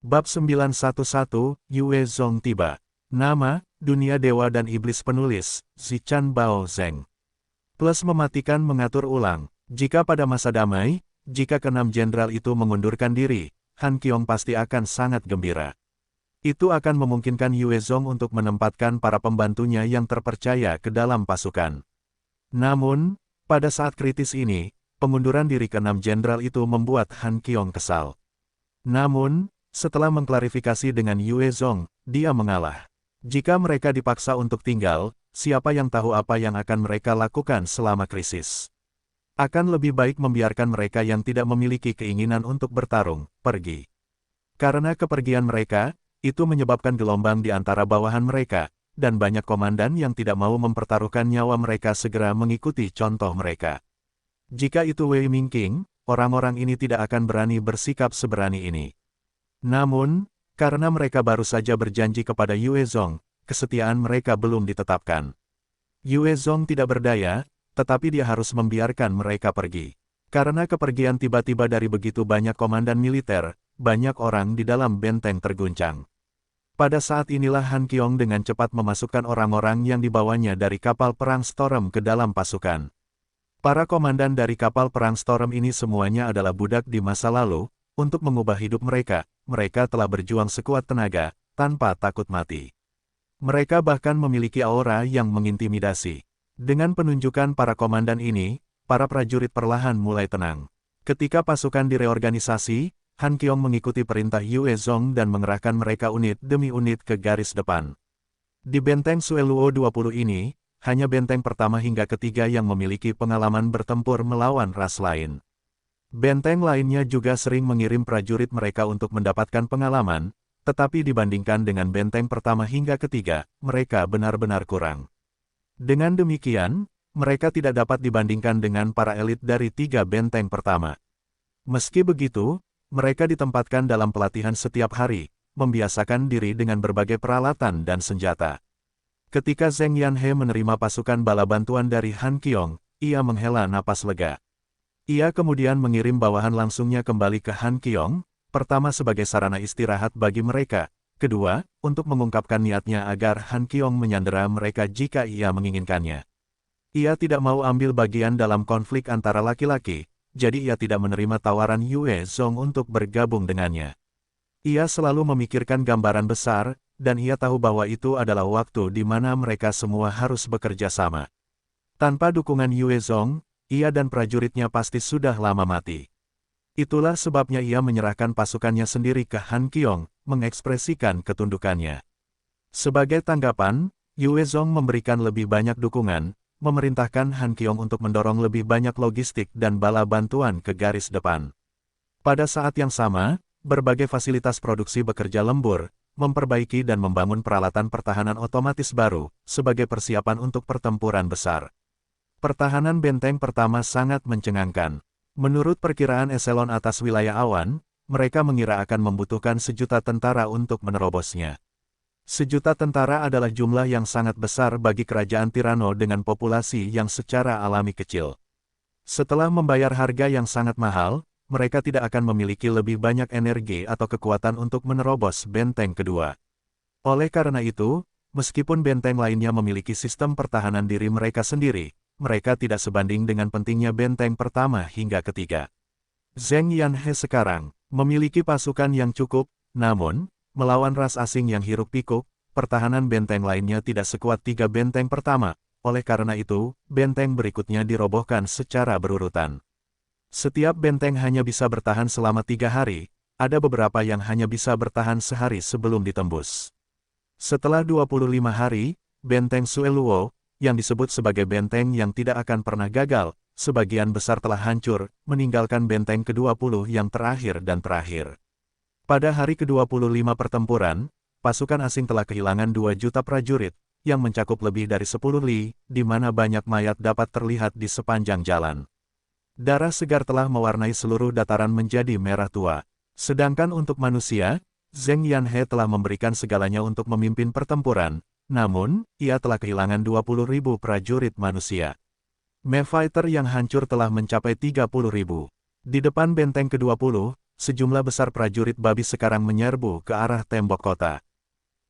Bab 911, Yue Zong tiba. Nama, Dunia Dewa dan Iblis Penulis, Zichan Bao Zeng. Plus mematikan mengatur ulang. Jika pada masa damai, jika keenam jenderal itu mengundurkan diri, Han Qiong pasti akan sangat gembira. Itu akan memungkinkan Yue Zong untuk menempatkan para pembantunya yang terpercaya ke dalam pasukan. Namun, pada saat kritis ini, pengunduran diri keenam jenderal itu membuat Han Qiong kesal. Namun, setelah mengklarifikasi dengan Yue Zong, dia mengalah. Jika mereka dipaksa untuk tinggal, siapa yang tahu apa yang akan mereka lakukan selama krisis? Akan lebih baik membiarkan mereka yang tidak memiliki keinginan untuk bertarung, pergi. Karena kepergian mereka, itu menyebabkan gelombang di antara bawahan mereka, dan banyak komandan yang tidak mau mempertaruhkan nyawa mereka segera mengikuti contoh mereka. Jika itu Wei Mingqing, orang-orang ini tidak akan berani bersikap seberani ini. Namun, karena mereka baru saja berjanji kepada Yue Zong, kesetiaan mereka belum ditetapkan. Yue Zong tidak berdaya, tetapi dia harus membiarkan mereka pergi. Karena kepergian tiba-tiba dari begitu banyak komandan militer, banyak orang di dalam benteng terguncang. Pada saat inilah Han Qiong dengan cepat memasukkan orang-orang yang dibawanya dari kapal perang Storm ke dalam pasukan. Para komandan dari kapal perang Storm ini semuanya adalah budak di masa lalu. Untuk mengubah hidup mereka, mereka telah berjuang sekuat tenaga, tanpa takut mati. Mereka bahkan memiliki aura yang mengintimidasi. Dengan penunjukan para komandan ini, para prajurit perlahan mulai tenang. Ketika pasukan direorganisasi, Han Qiong mengikuti perintah Yue Zong dan mengerahkan mereka unit demi unit ke garis depan. Di benteng Sueluo 20 ini, hanya benteng pertama hingga ketiga yang memiliki pengalaman bertempur melawan ras lain. Benteng lainnya juga sering mengirim prajurit mereka untuk mendapatkan pengalaman, tetapi dibandingkan dengan benteng pertama hingga ketiga, mereka benar-benar kurang. Dengan demikian, mereka tidak dapat dibandingkan dengan para elit dari tiga benteng pertama. Meski begitu, mereka ditempatkan dalam pelatihan setiap hari, membiasakan diri dengan berbagai peralatan dan senjata. Ketika Zheng Yanhe menerima pasukan bala bantuan dari Han Qiong, ia menghela napas lega. Ia kemudian mengirim bawahan langsungnya kembali ke Han Qiong, pertama sebagai sarana istirahat bagi mereka, kedua, untuk mengungkapkan niatnya agar Han Qiong menyandera mereka jika ia menginginkannya. Ia tidak mau ambil bagian dalam konflik antara laki-laki, jadi ia tidak menerima tawaran Yue Zong untuk bergabung dengannya. Ia selalu memikirkan gambaran besar, dan ia tahu bahwa itu adalah waktu di mana mereka semua harus bekerja sama. Tanpa dukungan Yue Zong, ia dan prajuritnya pasti sudah lama mati. Itulah sebabnya ia menyerahkan pasukannya sendiri ke Han Qiong, mengekspresikan ketundukannya. Sebagai tanggapan, Yue Zong memberikan lebih banyak dukungan, memerintahkan Han Qiong untuk mendorong lebih banyak logistik dan bala bantuan ke garis depan. Pada saat yang sama, berbagai fasilitas produksi bekerja lembur, memperbaiki dan membangun peralatan pertahanan otomatis baru, sebagai persiapan untuk pertempuran besar. Pertahanan benteng pertama sangat mencengangkan. Menurut perkiraan eselon atas wilayah awan, mereka mengira akan membutuhkan 1.000.000 tentara untuk menerobosnya. 1.000.000 tentara adalah jumlah yang sangat besar bagi kerajaan Tirano dengan populasi yang secara alami kecil. Setelah membayar harga yang sangat mahal, mereka tidak akan memiliki lebih banyak energi atau kekuatan untuk menerobos benteng kedua. Oleh karena itu, meskipun benteng lainnya memiliki sistem pertahanan diri mereka sendiri, mereka tidak sebanding dengan pentingnya benteng pertama hingga ketiga. Zheng Yanhe sekarang memiliki pasukan yang cukup, namun, melawan ras asing yang hiruk-pikuk, pertahanan benteng lainnya tidak sekuat tiga benteng pertama, oleh karena itu, benteng berikutnya dirobohkan secara berurutan. Setiap benteng hanya bisa bertahan selama 3 hari, ada beberapa yang hanya bisa bertahan sehari sebelum ditembus. Setelah 25 hari, benteng Sueluo, yang disebut sebagai benteng yang tidak akan pernah gagal, sebagian besar telah hancur, meninggalkan benteng ke-20 yang terakhir dan terakhir. Pada hari ke-25 pertempuran, pasukan asing telah kehilangan 2 juta prajurit, yang mencakup lebih dari 10 li, di mana banyak mayat dapat terlihat di sepanjang jalan. Darah segar telah mewarnai seluruh dataran menjadi merah tua. Sedangkan untuk manusia, Zheng Yanhe telah memberikan segalanya untuk memimpin pertempuran, namun, ia telah kehilangan 20.000 prajurit manusia. Me Fighter yang hancur telah mencapai 30.000. Di depan benteng ke-20, sejumlah besar prajurit babi sekarang menyerbu ke arah tembok kota.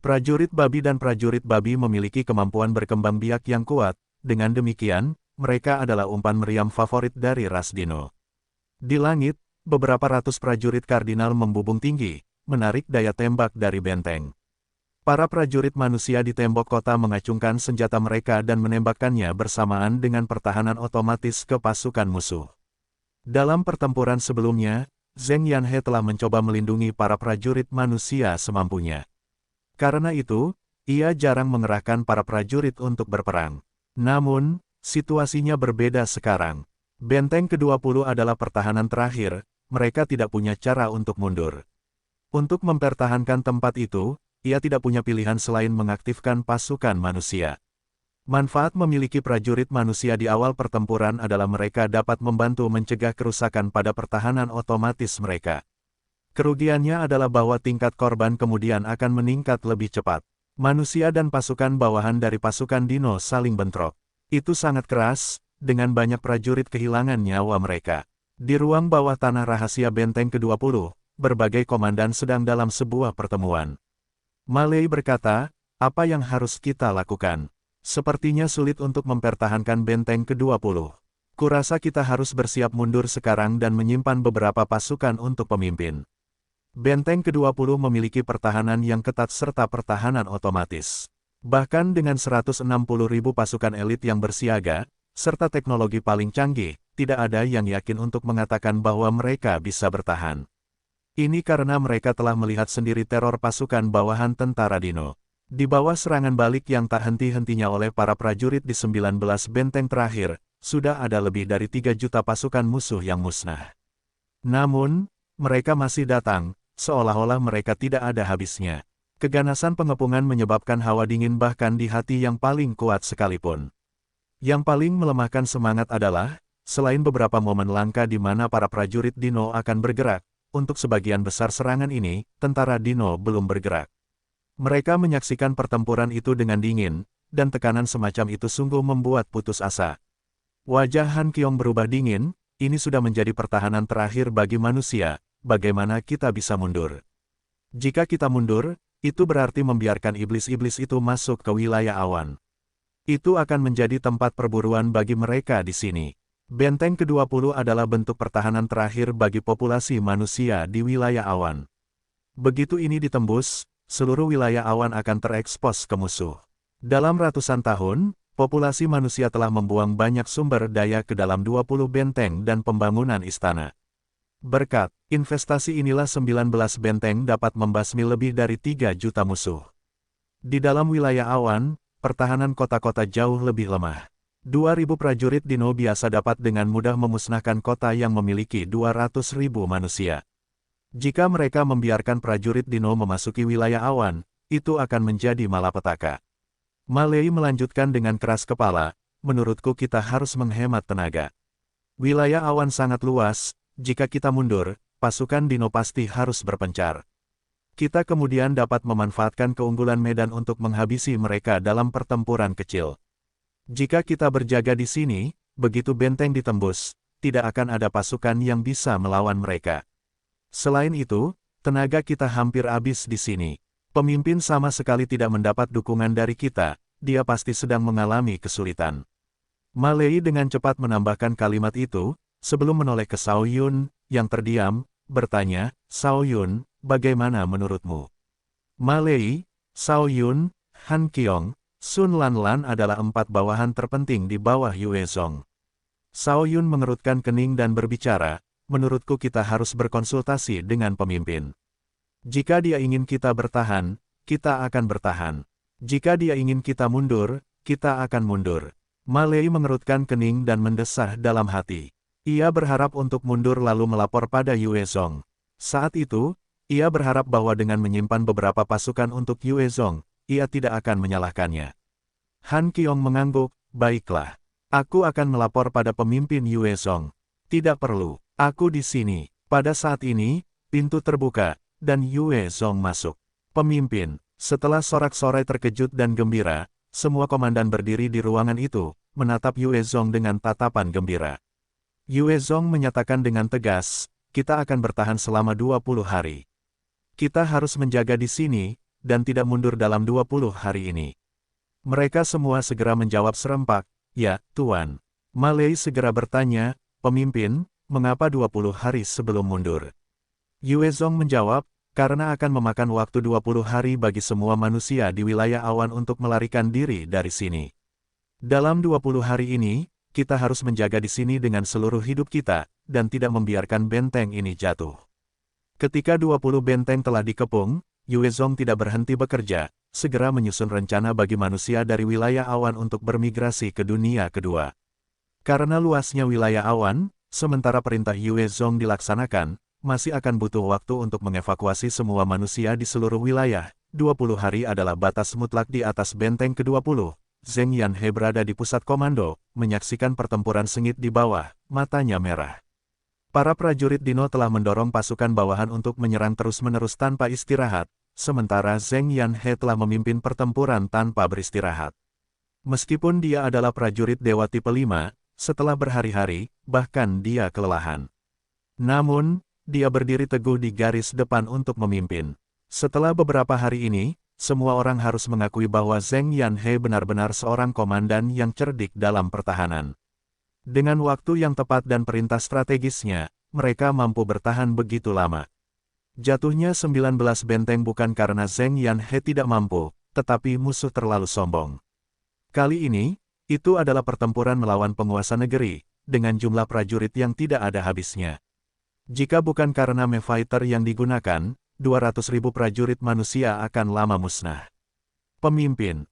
Prajurit babi dan prajurit babi memiliki kemampuan berkembang biak yang kuat, dengan demikian, mereka adalah umpan meriam favorit dari ras dino. Di langit, beberapa ratus prajurit kardinal membubung tinggi, menarik daya tembak dari benteng. Para prajurit manusia di tembok kota mengacungkan senjata mereka dan menembakkannya bersamaan dengan pertahanan otomatis ke pasukan musuh. Dalam pertempuran sebelumnya, Zheng Yanhe telah mencoba melindungi para prajurit manusia semampunya. Karena itu, ia jarang mengerahkan para prajurit untuk berperang. Namun, situasinya berbeda sekarang. Benteng ke-20 adalah pertahanan terakhir, mereka tidak punya cara untuk mundur. Untuk mempertahankan tempat itu, ia tidak punya pilihan selain mengaktifkan pasukan manusia. Manfaat memiliki prajurit manusia di awal pertempuran adalah mereka dapat membantu mencegah kerusakan pada pertahanan otomatis mereka. Kerugiannya adalah bahwa tingkat korban kemudian akan meningkat lebih cepat. Manusia dan pasukan bawahan dari pasukan dino saling bentrok. Itu sangat keras, dengan banyak prajurit kehilangan nyawa mereka. Di ruang bawah tanah rahasia benteng ke-20, berbagai komandan sedang dalam sebuah pertemuan. Ma Lei berkata, apa yang harus kita lakukan? Sepertinya sulit untuk mempertahankan benteng ke-20. Kurasa kita harus bersiap mundur sekarang dan menyimpan beberapa pasukan untuk pemimpin. Benteng ke-20 memiliki pertahanan yang ketat serta pertahanan otomatis. Bahkan dengan 160.000 pasukan elit yang bersiaga, serta teknologi paling canggih, tidak ada yang yakin untuk mengatakan bahwa mereka bisa bertahan. Ini karena mereka telah melihat sendiri teror pasukan bawahan tentara dino. Di bawah serangan balik yang tak henti-hentinya oleh para prajurit di 19 benteng terakhir, sudah ada lebih dari 3 juta pasukan musuh yang musnah. Namun, mereka masih datang, seolah-olah mereka tidak ada habisnya. Keganasan pengepungan menyebabkan hawa dingin bahkan di hati yang paling kuat sekalipun. Yang paling melemahkan semangat adalah, selain beberapa momen langka di mana para prajurit dino akan bergerak, untuk sebagian besar serangan ini, tentara dino belum bergerak. Mereka menyaksikan pertempuran itu dengan dingin, dan tekanan semacam itu sungguh membuat putus asa. Wajah Han Qiong berubah dingin, ini sudah menjadi pertahanan terakhir bagi manusia, bagaimana kita bisa mundur? Jika kita mundur, itu berarti membiarkan iblis-iblis itu masuk ke wilayah awan. Itu akan menjadi tempat perburuan bagi mereka di sini. Benteng ke-20 adalah bentuk pertahanan terakhir bagi populasi manusia di wilayah awan. Begitu ini ditembus, seluruh wilayah awan akan terekspos ke musuh. Dalam ratusan tahun, populasi manusia telah membuang banyak sumber daya ke dalam 20 benteng dan pembangunan istana. Berkat investasi inilah 19 benteng dapat membasmi lebih dari 3 juta musuh. Di dalam wilayah awan, pertahanan kota-kota jauh lebih lemah. 2.000 prajurit dino biasa dapat dengan mudah memusnahkan kota yang memiliki 200.000 manusia. Jika mereka membiarkan prajurit dino memasuki wilayah awan, itu akan menjadi malapetaka. Ma Lei melanjutkan dengan keras kepala, menurutku kita harus menghemat tenaga. Wilayah awan sangat luas, jika kita mundur, pasukan dino pasti harus berpencar. Kita kemudian dapat memanfaatkan keunggulan medan untuk menghabisi mereka dalam pertempuran kecil. Jika kita berjaga di sini, begitu benteng ditembus, tidak akan ada pasukan yang bisa melawan mereka. Selain itu, tenaga kita hampir habis di sini. Pemimpin sama sekali tidak mendapat dukungan dari kita, dia pasti sedang mengalami kesulitan. Ma Lei dengan cepat menambahkan kalimat itu, sebelum menoleh ke Shao Yun, yang terdiam, bertanya, Shao Yun, bagaimana menurutmu? Ma Lei, Shao Yun, Han Qiong, Sun Lanlan adalah 4 bawahan terpenting di bawah Yue Zong. Shao Yun mengerutkan kening dan berbicara, menurutku kita harus berkonsultasi dengan pemimpin. Jika dia ingin kita bertahan, kita akan bertahan. Jika dia ingin kita mundur, kita akan mundur. Ma Lei mengerutkan kening dan mendesah dalam hati. Ia berharap untuk mundur lalu melapor pada Yue Zong. Saat itu, ia berharap bahwa dengan menyimpan beberapa pasukan untuk Yue Zong, ia tidak akan menyalahkannya. Han Qiong mengangguk, baiklah. Aku akan melapor pada pemimpin Yue Zong. Tidak perlu, aku di sini. Pada saat ini, pintu terbuka, dan Yue Zong masuk. Pemimpin, setelah sorak-sorai terkejut dan gembira, semua komandan berdiri di ruangan itu, menatap Yue Zong dengan tatapan gembira. Yue Zong menyatakan dengan tegas, kita akan bertahan selama 20 hari. Kita harus menjaga di sini, dan tidak mundur dalam 20 hari ini. Mereka semua segera menjawab serempak, ya, Tuan. Malay segera bertanya, pemimpin, mengapa 20 hari sebelum mundur? Yue Zong menjawab, karena akan memakan waktu 20 hari bagi semua manusia di wilayah awan untuk melarikan diri dari sini. Dalam 20 hari ini, kita harus menjaga di sini dengan seluruh hidup kita, dan tidak membiarkan benteng ini jatuh. Ketika 20 benteng telah dikepung, Yue Zong tidak berhenti bekerja, segera menyusun rencana bagi manusia dari wilayah awan untuk bermigrasi ke dunia kedua. Karena luasnya wilayah awan, sementara perintah Yue Zong dilaksanakan, masih akan butuh waktu untuk mengevakuasi semua manusia di seluruh wilayah. 20 hari adalah batas mutlak di atas benteng ke-20. Zheng Yanhe berada di pusat komando, menyaksikan pertempuran sengit di bawah, matanya merah. Para prajurit Dino telah mendorong pasukan bawahan untuk menyerang terus-menerus tanpa istirahat, sementara Zheng Yanhe telah memimpin pertempuran tanpa beristirahat. Meskipun dia adalah prajurit Dewa Tipe 5, setelah berhari-hari, bahkan dia kelelahan. Namun, dia berdiri teguh di garis depan untuk memimpin. Setelah beberapa hari ini, semua orang harus mengakui bahwa Zheng Yanhe benar-benar seorang komandan yang cerdik dalam pertahanan. Dengan waktu yang tepat dan perintah strategisnya, mereka mampu bertahan begitu lama. Jatuhnya 19 benteng bukan karena Zheng Yanhe tidak mampu, tetapi musuh terlalu sombong. Kali ini, itu adalah pertempuran melawan penguasa negeri, dengan jumlah prajurit yang tidak ada habisnya. Jika bukan karena Me-Fighter yang digunakan, 200.000 prajurit manusia akan lama musnah. Pemimpin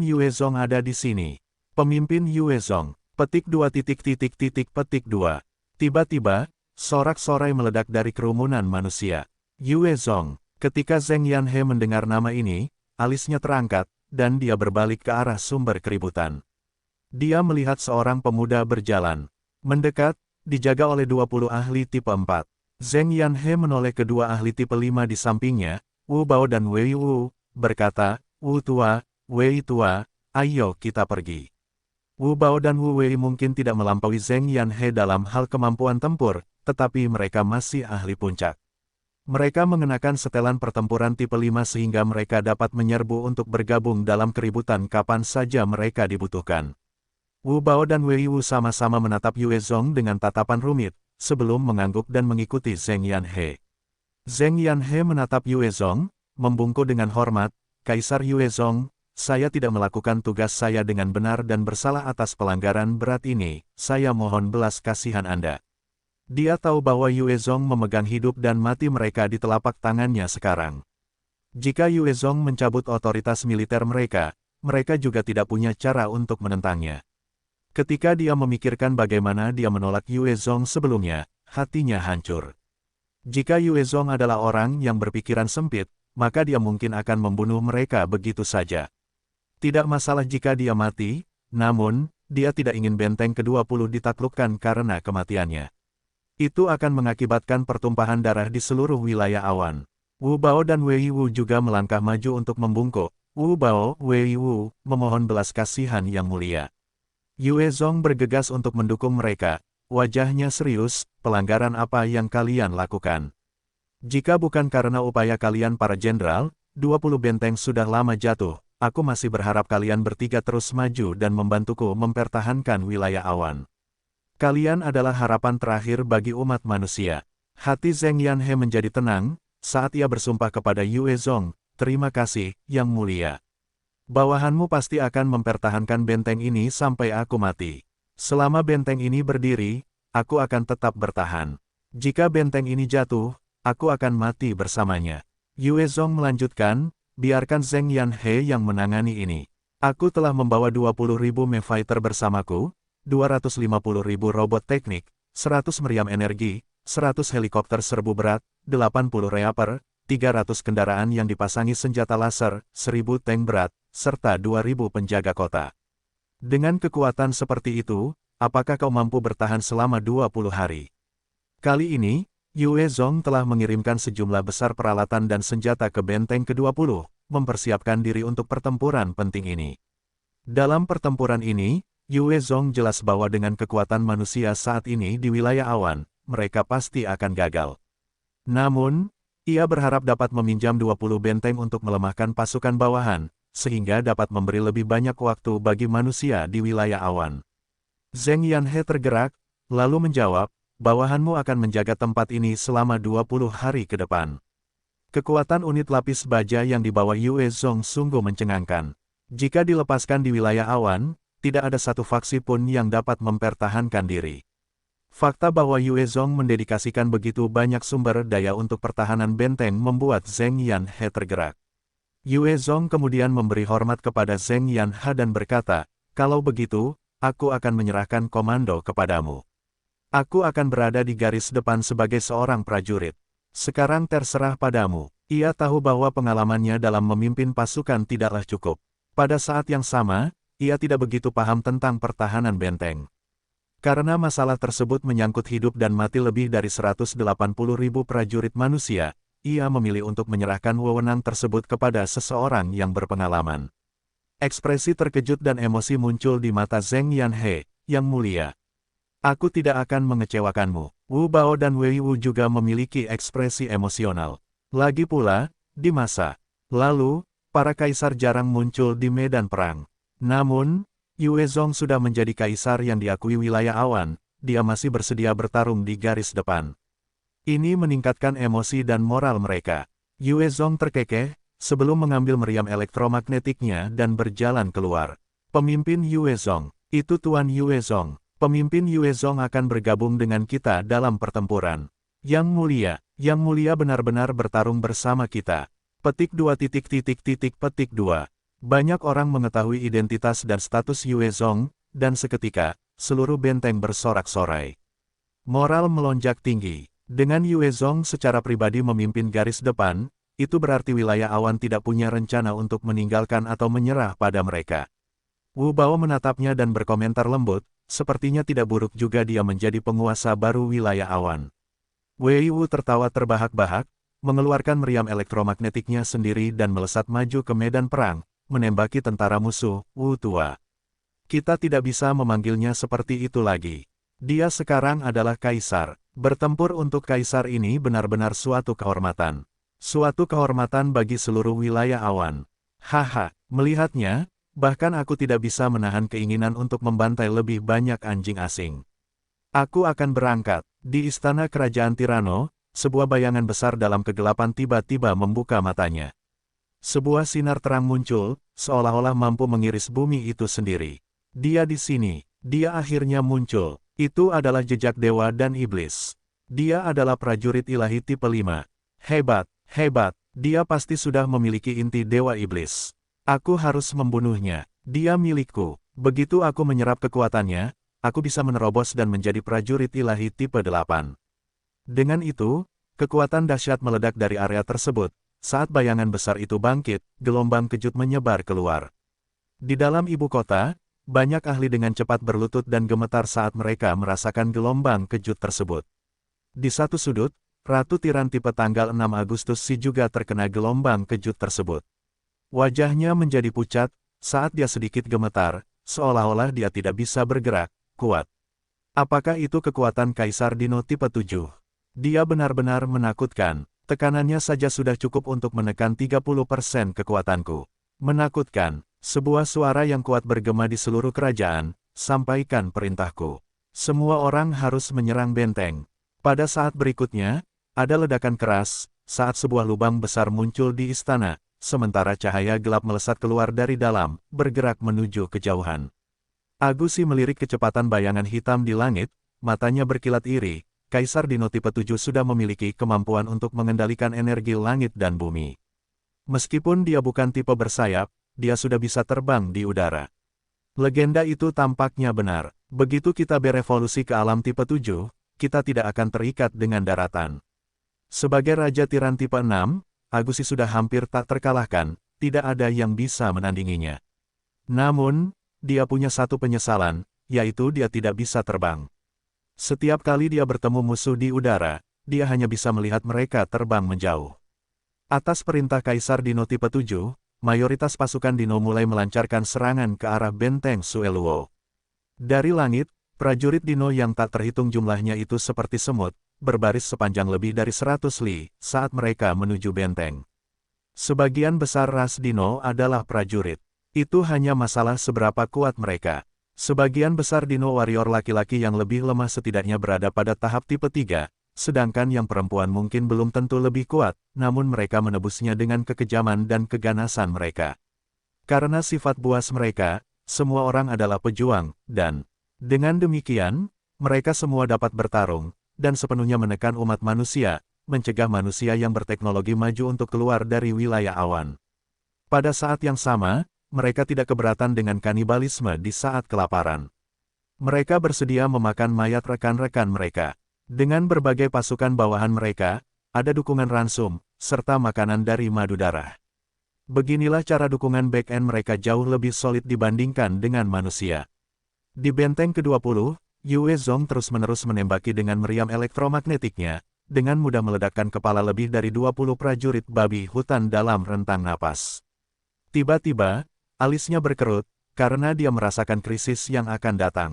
Yue Zong ada di sini. Pemimpin Yue Zong, petik 2 petik 2. Tiba-tiba, sorak-sorai meledak dari kerumunan manusia. Yue Zong, ketika Zheng Yanhe mendengar nama ini, alisnya terangkat, dan dia berbalik ke arah sumber keributan. Dia melihat seorang pemuda berjalan. Mendekat, dijaga oleh 20 ahli tipe 4. Zheng Yanhe menoleh kedua ahli tipe 5 di sampingnya, Wu Bao dan Wei Wu, berkata, Wu tua, Wei tua, ayo kita pergi. Wu Bao dan Wu Wei mungkin tidak melampaui Zheng Yanhe dalam hal kemampuan tempur, tetapi mereka masih ahli puncak. Mereka mengenakan setelan pertempuran tipe 5 sehingga mereka dapat menyerbu untuk bergabung dalam keributan kapan saja mereka dibutuhkan. Wu Bao dan Wei Wu sama-sama menatap Yue Zong dengan tatapan rumit, sebelum mengangguk dan mengikuti Zheng Yanhe. Zheng Yanhe menatap Yue Zong, membungkuk dengan hormat, Kaisar Yue Zong, saya tidak melakukan tugas saya dengan benar dan bersalah atas pelanggaran berat ini, saya mohon belas kasihan Anda. Dia tahu bahwa Yue Zong memegang hidup dan mati mereka di telapak tangannya sekarang. Jika Yue Zong mencabut otoritas militer mereka, mereka juga tidak punya cara untuk menentangnya. Ketika dia memikirkan bagaimana dia menolak Yue Zong sebelumnya, hatinya hancur. Jika Yue Zong adalah orang yang berpikiran sempit, maka dia mungkin akan membunuh mereka begitu saja. Tidak masalah jika dia mati, namun, dia tidak ingin benteng ke-20 ditaklukkan karena kematiannya. Itu akan mengakibatkan pertumpahan darah di seluruh wilayah awan. Wu Bao dan Wei Wu juga melangkah maju untuk membungkuk. Wu Bao, Wei Wu, memohon belas kasihan yang mulia. Yue Zong bergegas untuk mendukung mereka. Wajahnya serius, pelanggaran apa yang kalian lakukan? Jika bukan karena upaya kalian para jenderal, 20 benteng sudah lama jatuh. Aku masih berharap kalian bertiga terus maju dan membantuku mempertahankan wilayah awan. Kalian adalah harapan terakhir bagi umat manusia. Hati Zheng Yanhe menjadi tenang, saat ia bersumpah kepada Yue Zong, terima kasih, yang mulia. Bawahanmu pasti akan mempertahankan benteng ini sampai aku mati. Selama benteng ini berdiri, aku akan tetap bertahan. Jika benteng ini jatuh, aku akan mati bersamanya. Yue Zong melanjutkan, biarkan Zheng Yanhe yang menangani ini. Aku telah membawa 20.000 Me-Fighter bersamaku, 250.000 robot teknik, 100 meriam energi, 100 helikopter serbu berat, 80 reaper, 300 kendaraan yang dipasangi senjata laser, 1000 tank berat, serta 2000 penjaga kota. Dengan kekuatan seperti itu, apakah kau mampu bertahan selama 20 hari? Kali ini, Yue Zong telah mengirimkan sejumlah besar peralatan dan senjata ke benteng ke-20, mempersiapkan diri untuk pertempuran penting ini. Dalam pertempuran ini, Yue Zong jelas bahwa dengan kekuatan manusia saat ini di wilayah awan, mereka pasti akan gagal. Namun, ia berharap dapat meminjam 20 benteng untuk melemahkan pasukan bawahan, sehingga dapat memberi lebih banyak waktu bagi manusia di wilayah awan. Zheng Yanhe tergerak, lalu menjawab, bawahanmu akan menjaga tempat ini selama 20 hari ke depan. Kekuatan unit lapis baja yang dibawa Yue Zong sungguh mencengangkan. Jika dilepaskan di wilayah awan, tidak ada satu faksi pun yang dapat mempertahankan diri. Fakta bahwa Yue Zong mendedikasikan begitu banyak sumber daya untuk pertahanan benteng membuat Zheng Yanhe tergerak. Yue Zong kemudian memberi hormat kepada Zheng Yanhe dan berkata, kalau begitu, aku akan menyerahkan komando kepadamu. Aku akan berada di garis depan sebagai seorang prajurit. Sekarang terserah padamu. Ia tahu bahwa pengalamannya dalam memimpin pasukan tidaklah cukup. Pada saat yang sama, ia tidak begitu paham tentang pertahanan benteng. Karena masalah tersebut menyangkut hidup dan mati lebih dari 180.000 prajurit manusia, ia memilih untuk menyerahkan wewenang tersebut kepada seseorang yang berpengalaman. Ekspresi terkejut dan emosi muncul di mata Zheng Yanhe, yang mulia. Aku tidak akan mengecewakanmu. Wu Bao dan Wei Wu juga memiliki ekspresi emosional. Lagi pula, di masa lalu, para kaisar jarang muncul di medan perang. Namun, Yue Zong sudah menjadi kaisar yang diakui wilayah awan, dia masih bersedia bertarung di garis depan. Ini meningkatkan emosi dan moral mereka. Yue Zong terkekeh, sebelum mengambil meriam elektromagnetiknya dan berjalan keluar. Pemimpin Yue Zong, itu Tuan Yue Zong. Pemimpin Yue Zong akan bergabung dengan kita dalam pertempuran. Yang mulia benar-benar bertarung bersama kita. Petik 2 petik 2. Banyak orang mengetahui identitas dan status Yue Zong, dan seketika, seluruh benteng bersorak-sorai. Moral melonjak tinggi. Dengan Yue Zong secara pribadi memimpin garis depan, itu berarti wilayah awan tidak punya rencana untuk meninggalkan atau menyerah pada mereka. Wu Bao menatapnya dan berkomentar lembut, sepertinya tidak buruk juga dia menjadi penguasa baru wilayah awan. Wei Wu tertawa terbahak-bahak, mengeluarkan meriam elektromagnetiknya sendiri dan melesat maju ke medan perang, menembaki tentara musuh, Wu tua. Kita tidak bisa memanggilnya seperti itu lagi. Dia sekarang adalah kaisar. Bertempur untuk kaisar ini benar-benar suatu kehormatan. Suatu kehormatan bagi seluruh wilayah awan. Haha, melihatnya, bahkan aku tidak bisa menahan keinginan untuk membantai lebih banyak anjing asing. Aku akan berangkat. Di istana kerajaan Tirano, sebuah bayangan besar dalam kegelapan tiba-tiba membuka matanya. Sebuah sinar terang muncul, seolah-olah mampu mengiris bumi itu sendiri. Dia di sini. Dia akhirnya muncul. Itu adalah jejak dewa dan iblis. Dia adalah prajurit ilahi tipe 5. Hebat, hebat. Dia pasti sudah memiliki inti dewa iblis. Aku harus membunuhnya. Dia milikku. Begitu aku menyerap kekuatannya, aku bisa menerobos dan menjadi prajurit ilahi tipe 8. Dengan itu, kekuatan dahsyat meledak dari area tersebut. Saat bayangan besar itu bangkit, gelombang kejut menyebar keluar. Di dalam ibu kota, banyak ahli dengan cepat berlutut dan gemetar saat mereka merasakan gelombang kejut tersebut. Di satu sudut, Ratu Tiran tipe tanggal 6 Agustus Si juga terkena gelombang kejut tersebut. Wajahnya menjadi pucat, saat dia sedikit gemetar, seolah-olah dia tidak bisa bergerak, kuat. Apakah itu kekuatan Kaisar Dino tipe 7? Dia benar-benar menakutkan, tekanannya saja sudah cukup untuk menekan 30% kekuatanku. Menakutkan, sebuah suara yang kuat bergema di seluruh kerajaan, sampaikan perintahku. Semua orang harus menyerang benteng. Pada saat berikutnya, ada ledakan keras, saat sebuah lubang besar muncul di istana. Sementara cahaya gelap melesat keluar dari dalam, bergerak menuju kejauhan. Agusi melirik kecepatan bayangan hitam di langit, matanya berkilat iri. Kaisar Dino tipe 7 sudah memiliki kemampuan untuk mengendalikan energi langit dan bumi. Meskipun dia bukan tipe bersayap, dia sudah bisa terbang di udara. Legenda itu tampaknya benar. Begitu kita berevolusi ke alam tipe 7, kita tidak akan terikat dengan daratan. Sebagai Raja Tiran tipe 6, Agusi sudah hampir tak terkalahkan, tidak ada yang bisa menandinginya. Namun, dia punya satu penyesalan, yaitu dia tidak bisa terbang. Setiap kali dia bertemu musuh di udara, dia hanya bisa melihat mereka terbang menjauh. Atas perintah Kaisar Dino tipe 7, mayoritas pasukan Dino mulai melancarkan serangan ke arah benteng Sueluo. Dari langit, Prajurit Dino yang tak terhitung jumlahnya itu seperti semut, berbaris sepanjang lebih dari 100 li, saat mereka menuju benteng. Sebagian besar ras Dino adalah prajurit. Itu hanya masalah seberapa kuat mereka. Sebagian besar Dino warrior laki-laki yang lebih lemah setidaknya berada pada tahap tipe 3, sedangkan yang perempuan mungkin belum tentu lebih kuat, namun mereka menebusnya dengan kekejaman dan keganasan mereka. Karena sifat buas mereka, semua orang adalah pejuang, dan dengan demikian, mereka semua dapat bertarung, dan sepenuhnya menekan umat manusia, mencegah manusia yang berteknologi maju untuk keluar dari wilayah awan. Pada saat yang sama, mereka tidak keberatan dengan kanibalisme di saat kelaparan. Mereka bersedia memakan mayat rekan-rekan mereka. Dengan berbagai pasukan bawahan mereka, ada dukungan ransum, serta makanan dari madu darah. Beginilah cara dukungan back-end mereka jauh lebih solid dibandingkan dengan manusia. Di benteng ke-20, Yue Zong terus-menerus menembaki dengan meriam elektromagnetiknya, dengan mudah meledakkan kepala lebih dari 20 prajurit babi hutan dalam rentang napas. Tiba-tiba, alisnya berkerut, karena dia merasakan krisis yang akan datang.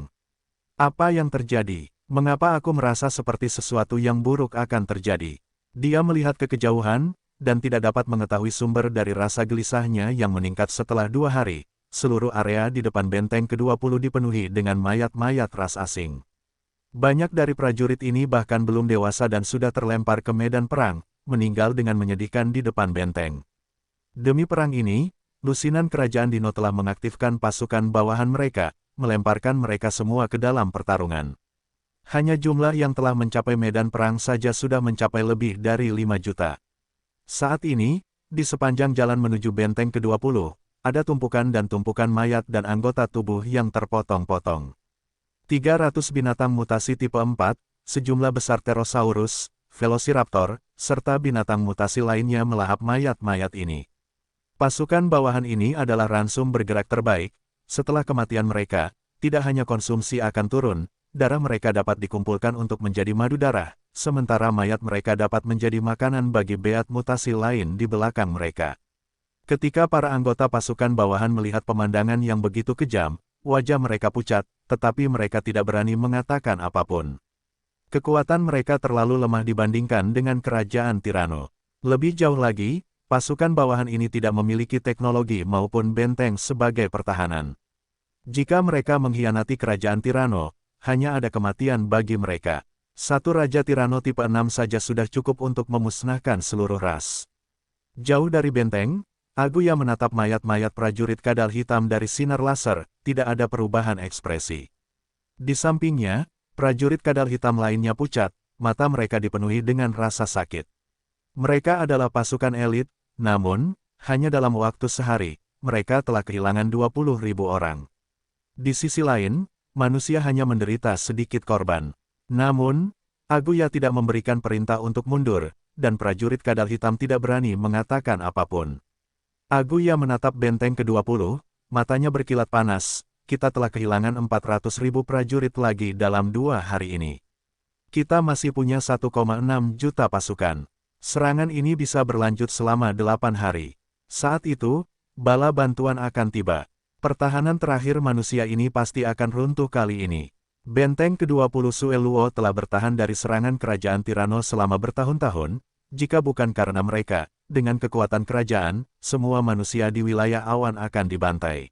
Apa yang terjadi? Mengapa aku merasa seperti sesuatu yang buruk akan terjadi? Dia melihat ke kejauhan, dan tidak dapat mengetahui sumber dari rasa gelisahnya yang meningkat setelah 2 hari. Seluruh area di depan benteng ke-20 dipenuhi dengan mayat-mayat ras asing. Banyak dari prajurit ini bahkan belum dewasa dan sudah terlempar ke medan perang, meninggal dengan menyedihkan di depan benteng. Demi perang ini, lusinan kerajaan Dino telah mengaktifkan pasukan bawahan mereka, melemparkan mereka semua ke dalam pertarungan. Hanya jumlah yang telah mencapai medan perang saja sudah mencapai lebih dari 5 juta. Saat ini, di sepanjang jalan menuju benteng ke-20, ada tumpukan dan tumpukan mayat dan anggota tubuh yang terpotong-potong. 300 binatang mutasi tipe 4, sejumlah besar Pterosaurus, Velociraptor, serta binatang mutasi lainnya melahap mayat-mayat ini. Pasukan bawahan ini adalah ransum bergerak terbaik. Setelah kematian mereka, tidak hanya konsumsi akan turun, darah mereka dapat dikumpulkan untuk menjadi madu darah, sementara mayat mereka dapat menjadi makanan bagi beat mutasi lain di belakang mereka. Ketika para anggota pasukan bawahan melihat pemandangan yang begitu kejam, wajah mereka pucat, tetapi mereka tidak berani mengatakan apapun. Kekuatan mereka terlalu lemah dibandingkan dengan kerajaan Tirano. Lebih jauh lagi, pasukan bawahan ini tidak memiliki teknologi maupun benteng sebagai pertahanan. Jika mereka mengkhianati kerajaan Tirano, hanya ada kematian bagi mereka. Satu raja Tirano tipe 6 saja sudah cukup untuk memusnahkan seluruh ras. Jauh dari benteng, Aguya menatap mayat-mayat prajurit kadal hitam dari sinar laser, tidak ada perubahan ekspresi. Di sampingnya, prajurit kadal hitam lainnya pucat, mata mereka dipenuhi dengan rasa sakit. Mereka adalah pasukan elit, namun, hanya dalam waktu sehari, mereka telah kehilangan 20.000 orang. Di sisi lain, manusia hanya menderita sedikit korban. Namun, Aguya tidak memberikan perintah untuk mundur, dan prajurit kadal hitam tidak berani mengatakan apapun. Aguya menatap benteng ke-20, matanya berkilat panas. Kita telah kehilangan 400.000 prajurit lagi dalam 2 hari ini. Kita masih punya 1,6 juta pasukan. Serangan ini bisa berlanjut selama 8 hari. Saat itu, bala bantuan akan tiba. Pertahanan terakhir manusia ini pasti akan runtuh kali ini. Benteng ke-20 Sueluo telah bertahan dari serangan kerajaan Tirano selama bertahun-tahun. Jika bukan karena mereka, dengan kekuatan kerajaan, semua manusia di wilayah awan akan dibantai.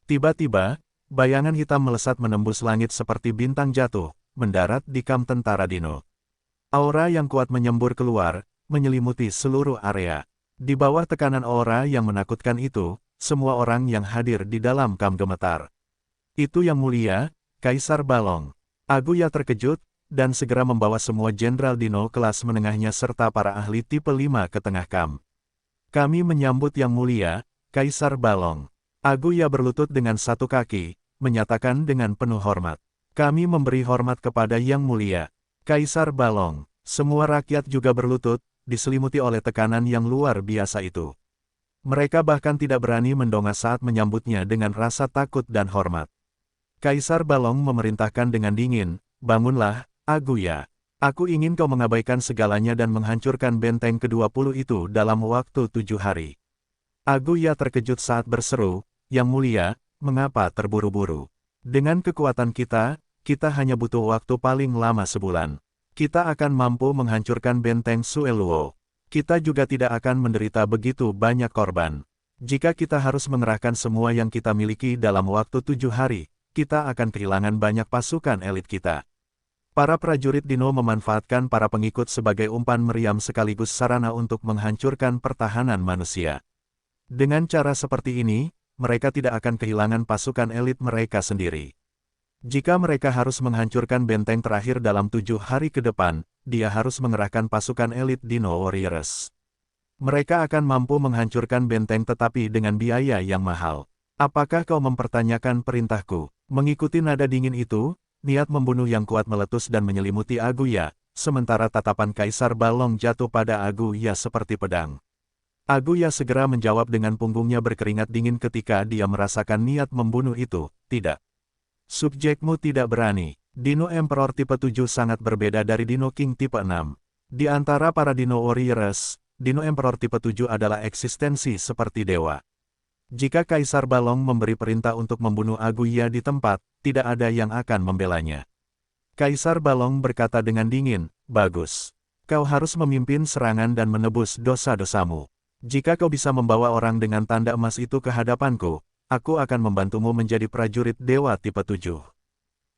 Tiba-tiba, bayangan hitam melesat menembus langit seperti bintang jatuh, mendarat di kamp tentara Dino. Aura yang kuat menyembur keluar, menyelimuti seluruh area. Di bawah tekanan aura yang menakutkan itu, semua orang yang hadir di dalam kamp gemetar. Itu yang mulia, Kaisar Balong. Aguya terkejut, dan segera membawa semua Jenderal Dino kelas menengahnya serta para ahli tipe 5 ke tengah kamp. Kami menyambut yang mulia, Kaisar Balong. Aguya berlutut dengan satu kaki, menyatakan dengan penuh hormat. Kami memberi hormat kepada yang mulia, Kaisar Balong. Semua rakyat juga berlutut, diselimuti oleh tekanan yang luar biasa itu. Mereka bahkan tidak berani mendongak saat menyambutnya dengan rasa takut dan hormat. Kaisar Balong memerintahkan dengan dingin, bangunlah, Aguya. Aku ingin kau mengabaikan segalanya dan menghancurkan benteng ke-20 itu dalam waktu 7 hari. Aguya terkejut saat berseru, Yang mulia, mengapa terburu-buru? Dengan kekuatan kita, kita hanya butuh waktu paling lama sebulan. Kita akan mampu menghancurkan benteng Sueluo. Kita juga tidak akan menderita begitu banyak korban. Jika kita harus mengerahkan semua yang kita miliki dalam waktu 7 hari, kita akan kehilangan banyak pasukan elit kita. Para prajurit Dino memanfaatkan para pengikut sebagai umpan meriam sekaligus sarana untuk menghancurkan pertahanan manusia. Dengan cara seperti ini, mereka tidak akan kehilangan pasukan elit mereka sendiri. Jika mereka harus menghancurkan benteng terakhir dalam 7 hari ke depan, dia harus mengerahkan pasukan elit Dino Warriors. Mereka akan mampu menghancurkan benteng tetapi dengan biaya yang mahal. Apakah kau mempertanyakan perintahku? Mengikuti nada dingin itu, niat membunuh yang kuat meletus dan menyelimuti Aguya, sementara tatapan Kaisar Balong jatuh pada Aguya seperti pedang. Aguya segera menjawab dengan punggungnya berkeringat dingin ketika dia merasakan niat membunuh itu. Tidak. Subjekmu tidak berani. Dino Emperor tipe 7 sangat berbeda dari Dino King tipe 6. Di antara para Dino Warriors, Dino Emperor tipe 7 adalah eksistensi seperti dewa. Jika Kaisar Balong memberi perintah untuk membunuh Aguya di tempat, tidak ada yang akan membelanya. Kaisar Balong berkata dengan dingin, "Bagus. Kau harus memimpin serangan dan menebus dosa-dosamu. Jika kau bisa membawa orang dengan tanda emas itu ke hadapanku, aku akan membantumu menjadi prajurit dewa tipe 7.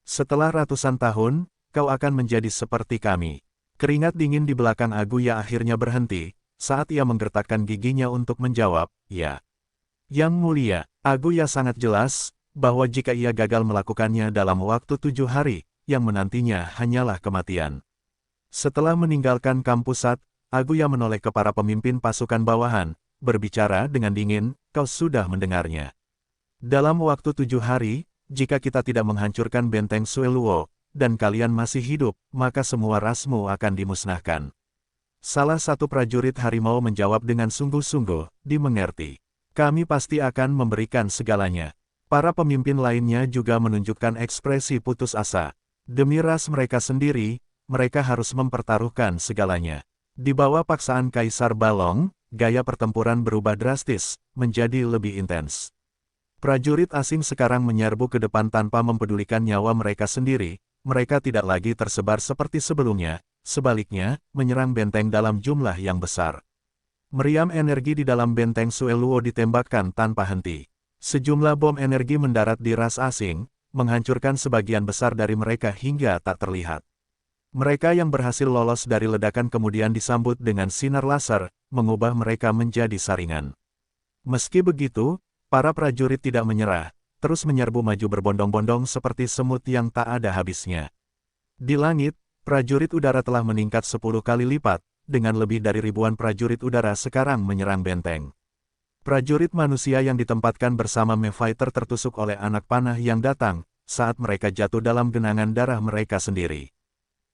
Setelah ratusan tahun, kau akan menjadi seperti kami." Keringat dingin di belakang Aguya akhirnya berhenti, saat ia menggertakkan giginya untuk menjawab, "Ya." Yang mulia, Aguya sangat jelas, bahwa jika ia gagal melakukannya dalam waktu 7 hari, yang menantinya hanyalah kematian. Setelah meninggalkan kampusat, Aguya menoleh ke para pemimpin pasukan bawahan, berbicara dengan dingin, "Kau sudah mendengarnya. Dalam waktu 7 hari, jika kita tidak menghancurkan benteng Sueluo, dan kalian masih hidup, maka semua rasmu akan dimusnahkan." Salah satu prajurit harimau menjawab dengan sungguh-sungguh, "Dimengerti. Kami pasti akan memberikan segalanya." Para pemimpin lainnya juga menunjukkan ekspresi putus asa. Demi ras mereka sendiri, mereka harus mempertaruhkan segalanya. Di bawah paksaan Kaisar Balong, gaya pertempuran berubah drastis, menjadi lebih intens. Prajurit asing sekarang menyerbu ke depan tanpa mempedulikan nyawa mereka sendiri, mereka tidak lagi tersebar seperti sebelumnya, sebaliknya, menyerang benteng dalam jumlah yang besar. Meriam energi di dalam benteng Sueluo ditembakkan tanpa henti. Sejumlah bom energi mendarat di ras asing, menghancurkan sebagian besar dari mereka hingga tak terlihat. Mereka yang berhasil lolos dari ledakan kemudian disambut dengan sinar laser, mengubah mereka menjadi saringan. Meski begitu, para prajurit tidak menyerah, terus menyerbu maju berbondong-bondong seperti semut yang tak ada habisnya. Di langit, prajurit udara telah meningkat 10 kali lipat, dengan lebih dari ribuan prajurit udara sekarang menyerang benteng. Prajurit manusia yang ditempatkan bersama Mayfighter tertusuk oleh anak panah yang datang, saat mereka jatuh dalam genangan darah mereka sendiri.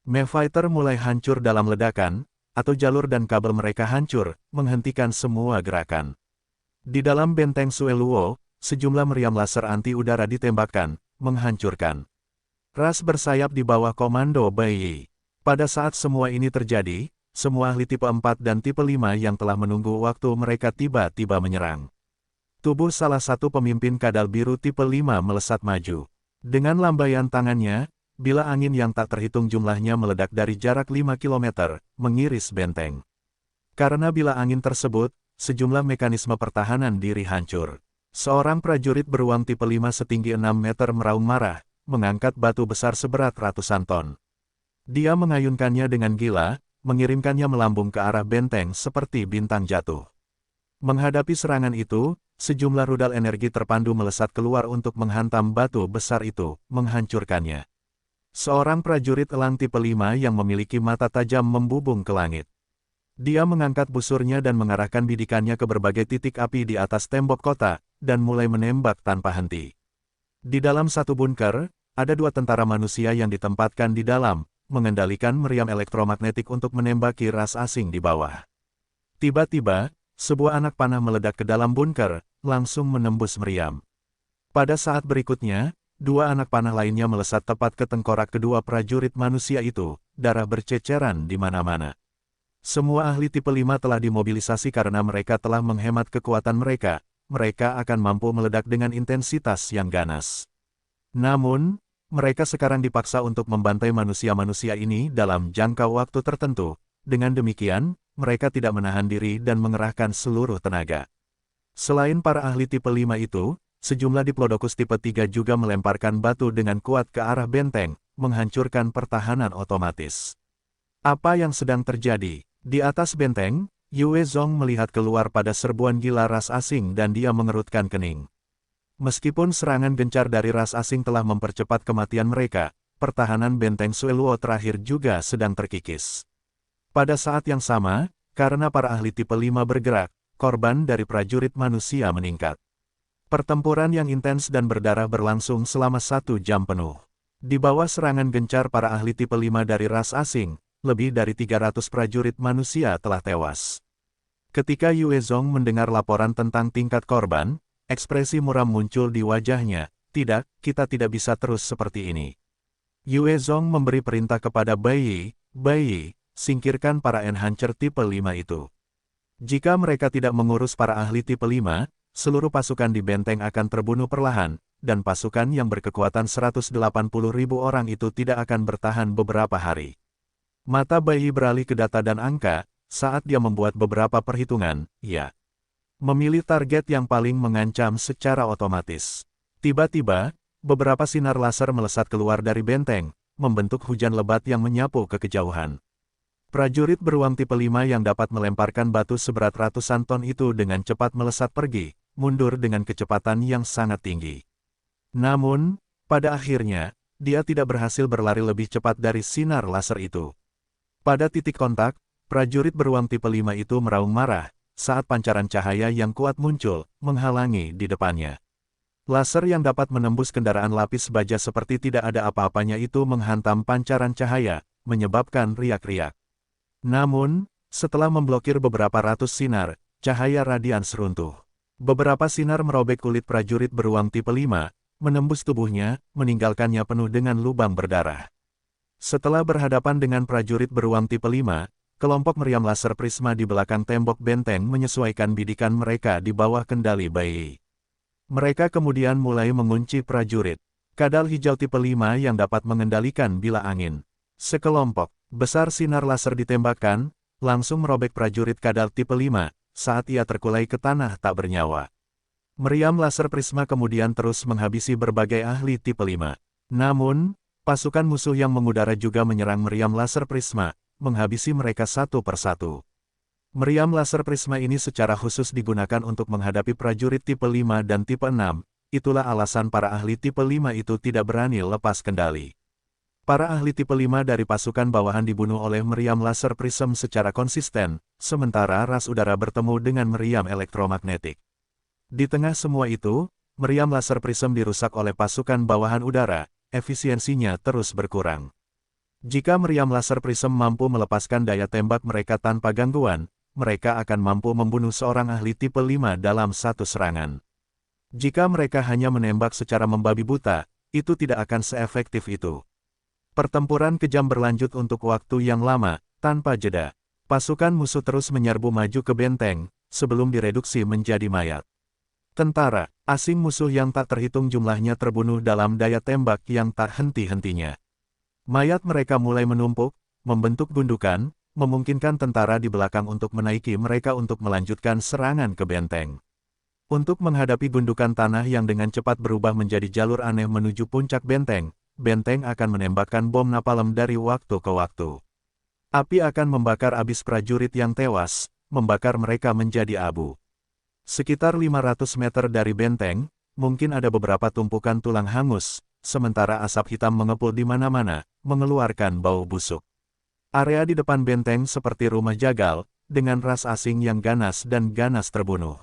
Mayfighter mulai hancur dalam ledakan, atau jalur dan kabel mereka hancur, menghentikan semua gerakan. Di dalam benteng Sueluo, sejumlah meriam laser anti-udara ditembakkan, menghancurkan ras bersayap di bawah komando Bai. Pada saat semua ini terjadi, semua ahli tipe 4 dan tipe 5 yang telah menunggu waktu mereka tiba-tiba menyerang. Tubuh salah satu pemimpin kadal biru tipe 5 melesat maju. Dengan lambaian tangannya, bila angin yang tak terhitung jumlahnya meledak dari jarak 5 km, mengiris benteng. Karena bila angin tersebut, sejumlah mekanisme pertahanan diri hancur. Seorang prajurit beruang tipe 5 setinggi 6 meter meraung marah, mengangkat batu besar seberat ratusan ton. Dia mengayunkannya dengan gila, mengirimkannya melambung ke arah benteng seperti bintang jatuh. Menghadapi serangan itu, sejumlah rudal energi terpandu melesat keluar untuk menghantam batu besar itu, menghancurkannya. Seorang prajurit elang tipe 5 yang memiliki mata tajam membubung ke langit. Dia mengangkat busurnya dan mengarahkan bidikannya ke berbagai titik api di atas tembok kota, dan mulai menembak tanpa henti. Di dalam satu bunker, ada 2 tentara manusia yang ditempatkan di dalam, mengendalikan meriam elektromagnetik untuk menembaki ras asing di bawah. Tiba-tiba, sebuah anak panah meledak ke dalam bunker, langsung menembus meriam. Pada saat berikutnya, 2 anak panah lainnya melesat tepat ke tengkorak kedua prajurit manusia itu, darah berceceran di mana-mana. Semua ahli tipe 5 telah dimobilisasi karena mereka telah menghemat kekuatan mereka akan mampu meledak dengan intensitas yang ganas. Namun, mereka sekarang dipaksa untuk membantai manusia-manusia ini dalam jangka waktu tertentu. Dengan demikian, mereka tidak menahan diri dan mengerahkan seluruh tenaga. Selain para ahli tipe 5 itu, sejumlah Diplodocus tipe 3 juga melemparkan batu dengan kuat ke arah benteng, menghancurkan pertahanan otomatis. Apa yang sedang terjadi? Di atas benteng, Yue Zong melihat keluar pada serbuan gila ras asing dan dia mengerutkan kening. Meskipun serangan gencar dari ras asing telah mempercepat kematian mereka, pertahanan benteng Sueluo terakhir juga sedang terkikis. Pada saat yang sama, karena para ahli tipe 5 bergerak, korban dari prajurit manusia meningkat. Pertempuran yang intens dan berdarah berlangsung selama 1 jam penuh. Di bawah serangan gencar para ahli tipe 5 dari ras asing, lebih dari 300 prajurit manusia telah tewas. Ketika Yue Zong mendengar laporan tentang tingkat korban, ekspresi muram muncul di wajahnya. Tidak, kita tidak bisa terus seperti ini. Yue Zong memberi perintah kepada Bai Yi, singkirkan para enhancer tipe 5 itu. Jika mereka tidak mengurus para ahli tipe 5, seluruh pasukan di benteng akan terbunuh perlahan, dan pasukan yang berkekuatan 180.000 orang itu tidak akan bertahan beberapa hari. Mata Bai Yi beralih ke data dan angka, saat dia membuat beberapa perhitungan, ya. Memilih target yang paling mengancam secara otomatis. Tiba-tiba, beberapa sinar laser melesat keluar dari benteng, membentuk hujan lebat yang menyapu ke kejauhan. Prajurit beruang tipe 5 yang dapat melemparkan batu seberat ratusan ton itu dengan cepat melesat pergi, mundur dengan kecepatan yang sangat tinggi. Namun, pada akhirnya, dia tidak berhasil berlari lebih cepat dari sinar laser itu. Pada titik kontak, prajurit beruang tipe 5 itu meraung marah, saat pancaran cahaya yang kuat muncul, menghalangi di depannya. Laser yang dapat menembus kendaraan lapis baja seperti tidak ada apa-apanya itu menghantam pancaran cahaya, menyebabkan riak-riak. Namun, setelah memblokir beberapa ratus sinar, cahaya radians runtuh. Beberapa sinar merobek kulit prajurit beruang tipe 5, menembus tubuhnya, meninggalkannya penuh dengan lubang berdarah. Setelah berhadapan dengan prajurit beruang tipe 5, kelompok meriam laser prisma di belakang tembok benteng menyesuaikan bidikan mereka di bawah kendali Bai Yi. Mereka kemudian mulai mengunci prajurit. Kadal hijau tipe 5 yang dapat mengendalikan bila angin. Sekelompok besar sinar laser ditembakkan, langsung merobek prajurit kadal tipe 5, saat ia terkulai ke tanah tak bernyawa. Meriam laser prisma kemudian terus menghabisi berbagai ahli tipe 5. Namun, pasukan musuh yang mengudara juga menyerang meriam laser prisma, menghabisi mereka satu persatu. Meriam laser prisma ini secara khusus digunakan untuk menghadapi prajurit tipe 5 dan tipe 6, itulah alasan para ahli tipe 5 itu tidak berani lepas kendali. Para ahli tipe 5 dari pasukan bawahan dibunuh oleh meriam laser prism secara konsisten, sementara ras udara bertemu dengan meriam elektromagnetik. Di tengah semua itu, meriam laser prism dirusak oleh pasukan bawahan udara, efisiensinya terus berkurang. Jika meriam laser prism mampu melepaskan daya tembak mereka tanpa gangguan, mereka akan mampu membunuh seorang ahli tipe 5 dalam satu serangan. Jika mereka hanya menembak secara membabi buta, itu tidak akan seefektif itu. Pertempuran kejam berlanjut untuk waktu yang lama, tanpa jeda. Pasukan musuh terus menyerbu maju ke benteng, sebelum direduksi menjadi mayat. Tentara asing musuh yang tak terhitung jumlahnya terbunuh dalam daya tembak yang tak henti-hentinya. Mayat mereka mulai menumpuk, membentuk gundukan, memungkinkan tentara di belakang untuk menaiki mereka untuk melanjutkan serangan ke benteng. Untuk menghadapi gundukan tanah yang dengan cepat berubah menjadi jalur aneh menuju puncak benteng, benteng akan menembakkan bom napalm dari waktu ke waktu. Api akan membakar abis prajurit yang tewas, membakar mereka menjadi abu. Sekitar 500 meter dari benteng, mungkin ada beberapa tumpukan tulang hangus, sementara asap hitam mengepul di mana-mana, mengeluarkan bau busuk. Area di depan benteng seperti rumah jagal, dengan ras asing yang ganas dan ganas terbunuh.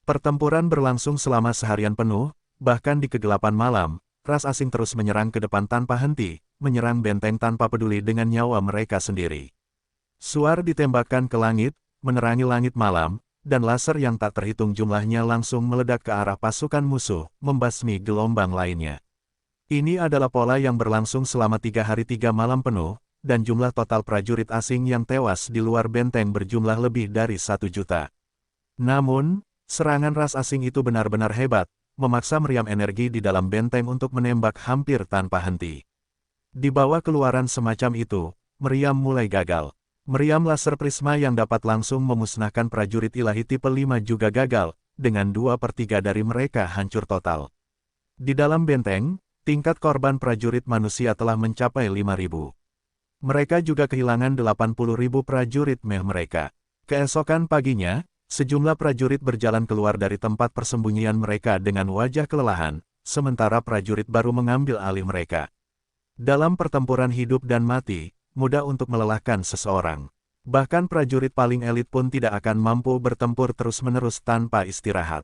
Pertempuran berlangsung selama seharian penuh, bahkan di kegelapan malam, ras asing terus menyerang ke depan tanpa henti, menyerang benteng tanpa peduli dengan nyawa mereka sendiri. Suar ditembakkan ke langit, menerangi langit malam, dan laser yang tak terhitung jumlahnya langsung meledak ke arah pasukan musuh, membasmi gelombang lainnya. Ini adalah pola yang berlangsung selama 3 hari 3 malam penuh, dan jumlah total prajurit asing yang tewas di luar benteng berjumlah lebih dari 1 juta. Namun, serangan ras asing itu benar-benar hebat, memaksa meriam energi di dalam benteng untuk menembak hampir tanpa henti. Di bawah keluaran semacam itu, meriam mulai gagal. Meriam laser prisma yang dapat langsung memusnahkan prajurit ilahi tipe 5 juga gagal, dengan 2/3 dari mereka hancur total. Di dalam benteng, tingkat korban prajurit manusia telah mencapai 5.000. Mereka juga kehilangan 80.000 prajurit meh mereka. Keesokan paginya, sejumlah prajurit berjalan keluar dari tempat persembunyian mereka dengan wajah kelelahan, sementara prajurit baru mengambil alih mereka. Dalam pertempuran hidup dan mati, mudah untuk melelahkan seseorang. Bahkan prajurit paling elit pun tidak akan mampu bertempur terus-menerus tanpa istirahat.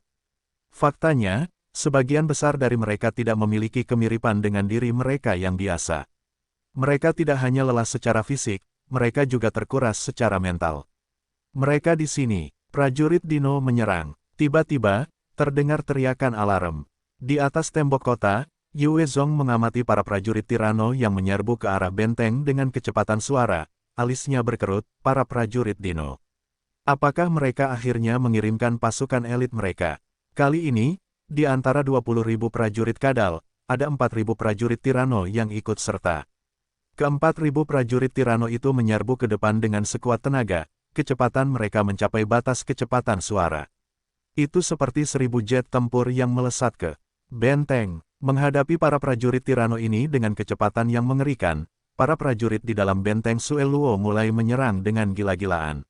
Faktanya, sebagian besar dari mereka tidak memiliki kemiripan dengan diri mereka yang biasa. Mereka tidak hanya lelah secara fisik, mereka juga terkuras secara mental. Mereka di sini, prajurit Dino menyerang. Tiba-tiba, terdengar teriakan alarm. Di atas tembok kota, Yue Zong mengamati para prajurit tirano yang menyerbu ke arah benteng dengan kecepatan suara, alisnya berkerut, para prajurit Dino. Apakah mereka akhirnya mengirimkan pasukan elit mereka? Kali ini, di antara 20.000 prajurit kadal, ada 4.000 prajurit tirano yang ikut serta. Ke-4.000 prajurit tirano itu menyerbu ke depan dengan sekuat tenaga, kecepatan mereka mencapai batas kecepatan suara. Itu seperti 1.000 jet tempur yang melesat ke benteng. Menghadapi para prajurit tirano ini dengan kecepatan yang mengerikan, para prajurit di dalam benteng Sueluo mulai menyerang dengan gila-gilaan.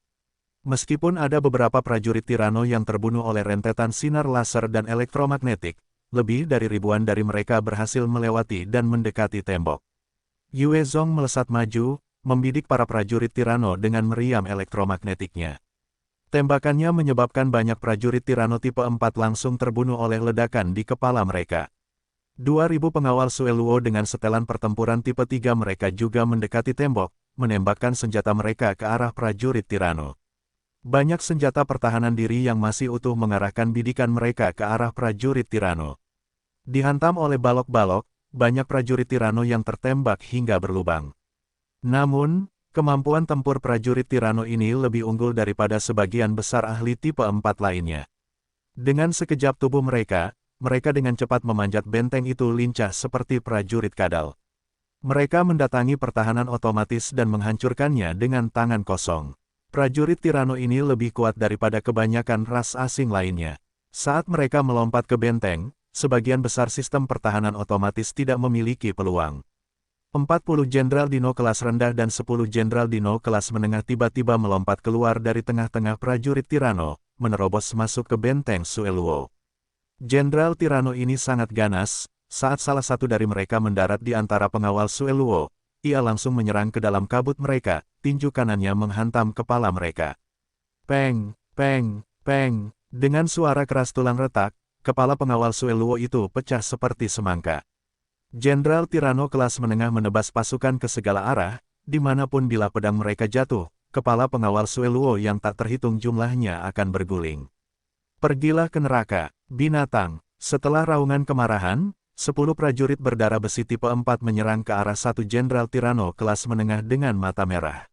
Meskipun ada beberapa prajurit tirano yang terbunuh oleh rentetan sinar laser dan elektromagnetik, lebih dari ribuan dari mereka berhasil melewati dan mendekati tembok. Yue Zong melesat maju, membidik para prajurit tirano dengan meriam elektromagnetiknya. Tembakannya menyebabkan banyak prajurit tirano tipe 4 langsung terbunuh oleh ledakan di kepala mereka. 2.000 pengawal Sueluo dengan setelan pertempuran tipe 3 mereka juga mendekati tembok, menembakkan senjata mereka ke arah prajurit tirano. Banyak senjata pertahanan diri yang masih utuh mengarahkan bidikan mereka ke arah prajurit tirano. Dihantam oleh balok-balok, banyak prajurit tirano yang tertembak hingga berlubang. Namun, kemampuan tempur prajurit tirano ini lebih unggul daripada sebagian besar ahli tipe 4 lainnya. Dengan sekejap tubuh mereka dengan cepat memanjat benteng itu lincah seperti prajurit kadal. Mereka mendatangi pertahanan otomatis dan menghancurkannya dengan tangan kosong. Prajurit tirano ini lebih kuat daripada kebanyakan ras asing lainnya. Saat mereka melompat ke benteng, sebagian besar sistem pertahanan otomatis tidak memiliki peluang. 40 Jenderal Dino kelas rendah dan 10 Jenderal Dino kelas menengah tiba-tiba melompat keluar dari tengah-tengah prajurit tirano, menerobos masuk ke benteng Sueluo. Jenderal tirano ini sangat ganas, saat salah satu dari mereka mendarat di antara pengawal Sueluo, ia langsung menyerang ke dalam kabut mereka, tinju kanannya menghantam kepala mereka. Peng, peng, peng, dengan suara keras tulang retak, kepala pengawal Sueluo itu pecah seperti semangka. Jenderal tirano kelas menengah menebas pasukan ke segala arah, dimanapun bila pedang mereka jatuh, kepala pengawal Sueluo yang tak terhitung jumlahnya akan berguling. Pergilah ke neraka, binatang. Setelah raungan kemarahan, 10 prajurit berdarah besi tipe 4 menyerang ke arah satu Jenderal tirano kelas menengah dengan mata merah.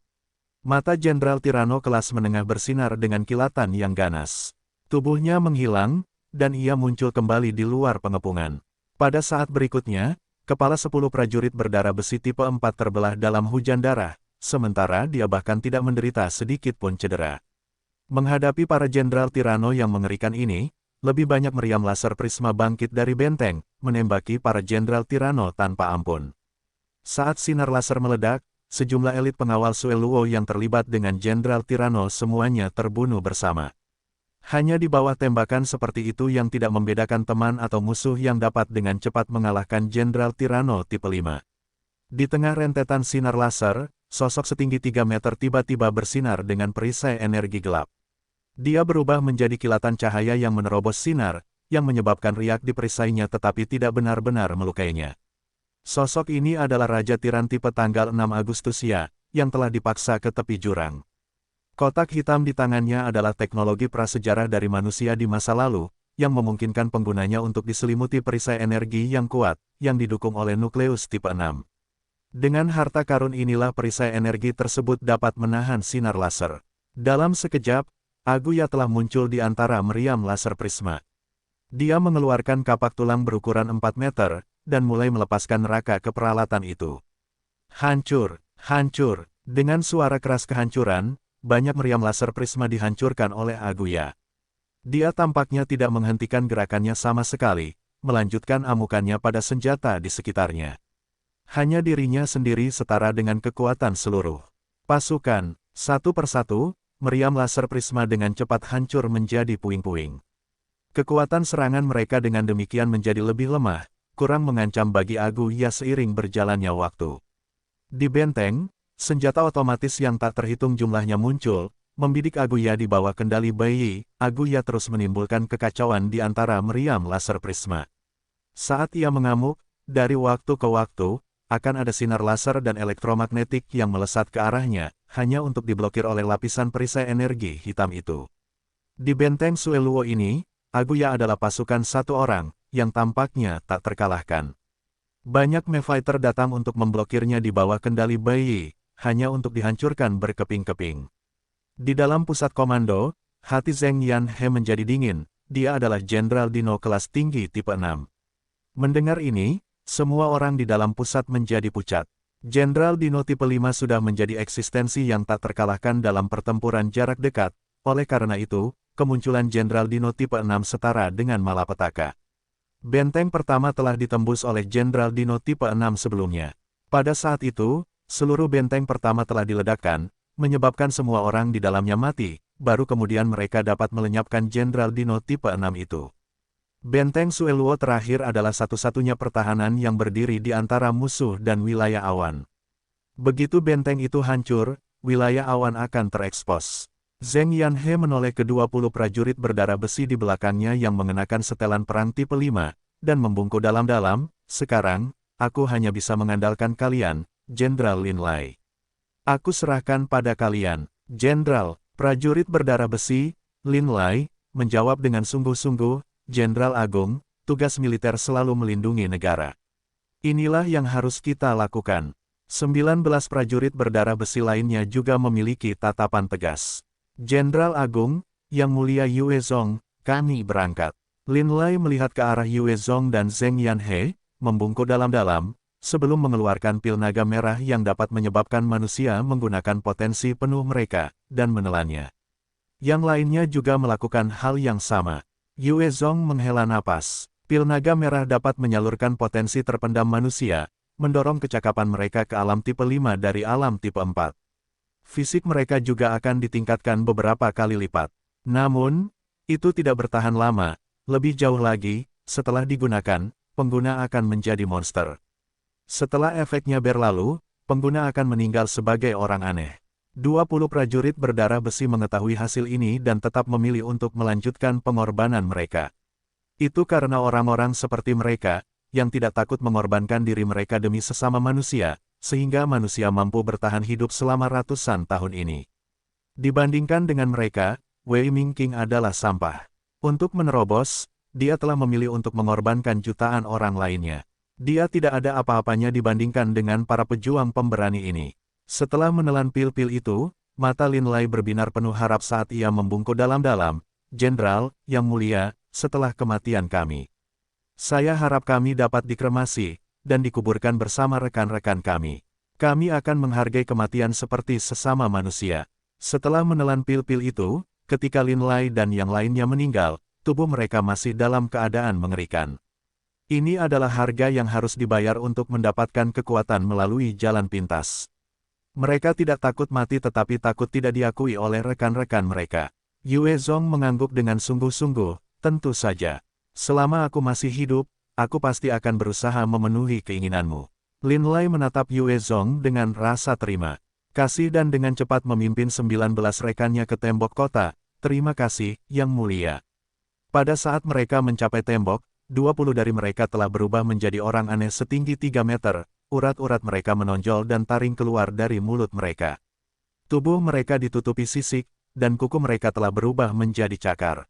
Mata Jenderal tirano kelas menengah bersinar dengan kilatan yang ganas. Tubuhnya menghilang, dan ia muncul kembali di luar pengepungan. Pada saat berikutnya, kepala 10 prajurit berdarah besi tipe 4 terbelah dalam hujan darah, sementara dia bahkan tidak menderita sedikit pun cedera. Menghadapi para Jenderal tirano yang mengerikan ini, lebih banyak meriam laser prisma bangkit dari benteng, menembaki para Jenderal tirano tanpa ampun. Saat sinar laser meledak, sejumlah elit pengawal Sueluo yang terlibat dengan Jenderal tirano semuanya terbunuh bersama. Hanya di bawah tembakan seperti itu yang tidak membedakan teman atau musuh yang dapat dengan cepat mengalahkan Jenderal tirano tipe 5. Di tengah rentetan sinar laser, sosok setinggi 3 meter tiba-tiba bersinar dengan perisai energi gelap. Dia berubah menjadi kilatan cahaya yang menerobos sinar, yang menyebabkan riak di perisainya tetapi tidak benar-benar melukainya. Sosok ini adalah Raja Tiran tipe tanggal 6 Agustusia, yang telah dipaksa ke tepi jurang. Kotak hitam di tangannya adalah teknologi prasejarah dari manusia di masa lalu, yang memungkinkan penggunanya untuk diselimuti perisai energi yang kuat, yang didukung oleh nukleus tipe 6. Dengan harta karun inilah perisai energi tersebut dapat menahan sinar laser. Dalam sekejap, Aguya telah muncul di antara meriam laser prisma. Dia mengeluarkan kapak tulang berukuran 4 meter, dan mulai melepaskan neraka ke peralatan itu. Hancur, hancur. Dengan suara keras kehancuran, banyak meriam laser prisma dihancurkan oleh Aguya. Dia tampaknya tidak menghentikan gerakannya sama sekali, melanjutkan amukannya pada senjata di sekitarnya. Hanya dirinya sendiri setara dengan kekuatan seluruh pasukan. Satu persatu, meriam laser prisma dengan cepat hancur menjadi puing-puing. Kekuatan serangan mereka dengan demikian menjadi lebih lemah, kurang mengancam bagi Aguya seiring berjalannya waktu. Di benteng, senjata otomatis yang tak terhitung jumlahnya muncul, membidik Aguya di bawah kendali Bai Yi. Aguya terus menimbulkan kekacauan di antara meriam laser prisma. Saat ia mengamuk, dari waktu ke waktu, akan ada sinar laser dan elektromagnetik yang melesat ke arahnya, hanya untuk diblokir oleh lapisan perisai energi hitam itu. Di benteng Sueluo ini, Aguya adalah pasukan satu orang, yang tampaknya tak terkalahkan. Banyak Mefighter datang untuk memblokirnya di bawah kendali Bai Yi, hanya untuk dihancurkan berkeping-keping. Di dalam pusat komando, hati Zheng Yanhe menjadi dingin. Dia adalah Jenderal Dino kelas tinggi tipe 6. Mendengar ini, semua orang di dalam pusat menjadi pucat. Jenderal Dino tipe 5 sudah menjadi eksistensi yang tak terkalahkan dalam pertempuran jarak dekat. Oleh karena itu, kemunculan Jenderal Dino tipe 6 setara dengan malapetaka. Benteng pertama telah ditembus oleh Jenderal Dino tipe 6 sebelumnya. Pada saat itu, seluruh benteng pertama telah diledakkan, menyebabkan semua orang di dalamnya mati, baru kemudian mereka dapat melenyapkan Jenderal Dino tipe 6 itu. Benteng Sueluo terakhir adalah satu-satunya pertahanan yang berdiri di antara musuh dan wilayah awan. Begitu benteng itu hancur, wilayah awan akan terekspos. Zheng Yanhe menoleh ke 20 prajurit berdarah besi di belakangnya yang mengenakan setelan perang tipe 5, dan membungkuk dalam-dalam, "Sekarang, aku hanya bisa mengandalkan kalian, Jenderal Lin Lai. Aku serahkan pada kalian, Jenderal." Prajurit berdarah besi, Lin Lai, menjawab dengan sungguh-sungguh, "Jenderal Agung, tugas militer selalu melindungi negara. Inilah yang harus kita lakukan." 19 prajurit berdarah besi lainnya juga memiliki tatapan tegas. "Jenderal Agung, Yang Mulia Yue Zong, kami berangkat." Lin Lai melihat ke arah Yue Zong dan Zheng Yanhe, membungkuk dalam-dalam, sebelum mengeluarkan pil naga merah yang dapat menyebabkan manusia menggunakan potensi penuh mereka, dan menelannya. Yang lainnya juga melakukan hal yang sama. Yue Zong menghela napas. Pil naga merah dapat menyalurkan potensi terpendam manusia, mendorong kecakapan mereka ke alam tipe 5 dari alam tipe 4. Fisik mereka juga akan ditingkatkan beberapa kali lipat. Namun, itu tidak bertahan lama. Lebih jauh lagi, setelah digunakan, pengguna akan menjadi monster. Setelah efeknya berlalu, pengguna akan meninggal sebagai orang aneh. 20 prajurit berdarah besi mengetahui hasil ini dan tetap memilih untuk melanjutkan pengorbanan mereka. Itu karena orang-orang seperti mereka, yang tidak takut mengorbankan diri mereka demi sesama manusia, sehingga manusia mampu bertahan hidup selama ratusan tahun ini. Dibandingkan dengan mereka, Wei Mingqing adalah sampah. Untuk menerobos, dia telah memilih untuk mengorbankan jutaan orang lainnya. Dia tidak ada apa-apanya dibandingkan dengan para pejuang pemberani ini. Setelah menelan pil-pil itu, mata Lin Lai berbinar penuh harap saat ia membungkuk dalam-dalam. "Jenderal, Yang Mulia, setelah kematian kami, saya harap kami dapat dikremasi, dan dikuburkan bersama rekan-rekan kami. Kami akan menghargai kematian seperti sesama manusia." Setelah menelan pil-pil itu, ketika Lin Lai dan yang lainnya meninggal, tubuh mereka masih dalam keadaan mengerikan. Ini adalah harga yang harus dibayar untuk mendapatkan kekuatan melalui jalan pintas. Mereka tidak takut mati tetapi takut tidak diakui oleh rekan-rekan mereka. Yue Zong mengangguk dengan sungguh-sungguh, "Tentu saja. Selama aku masih hidup, aku pasti akan berusaha memenuhi keinginanmu." Lin Lai menatap Yue Zong dengan rasa terima kasih dan dengan cepat memimpin 19 rekannya ke tembok kota. "Terima kasih, Yang Mulia." Pada saat mereka mencapai tembok, 20 dari mereka telah berubah menjadi orang aneh setinggi 3 meter, urat-urat mereka menonjol dan taring keluar dari mulut mereka. Tubuh mereka ditutupi sisik, dan kuku mereka telah berubah menjadi cakar.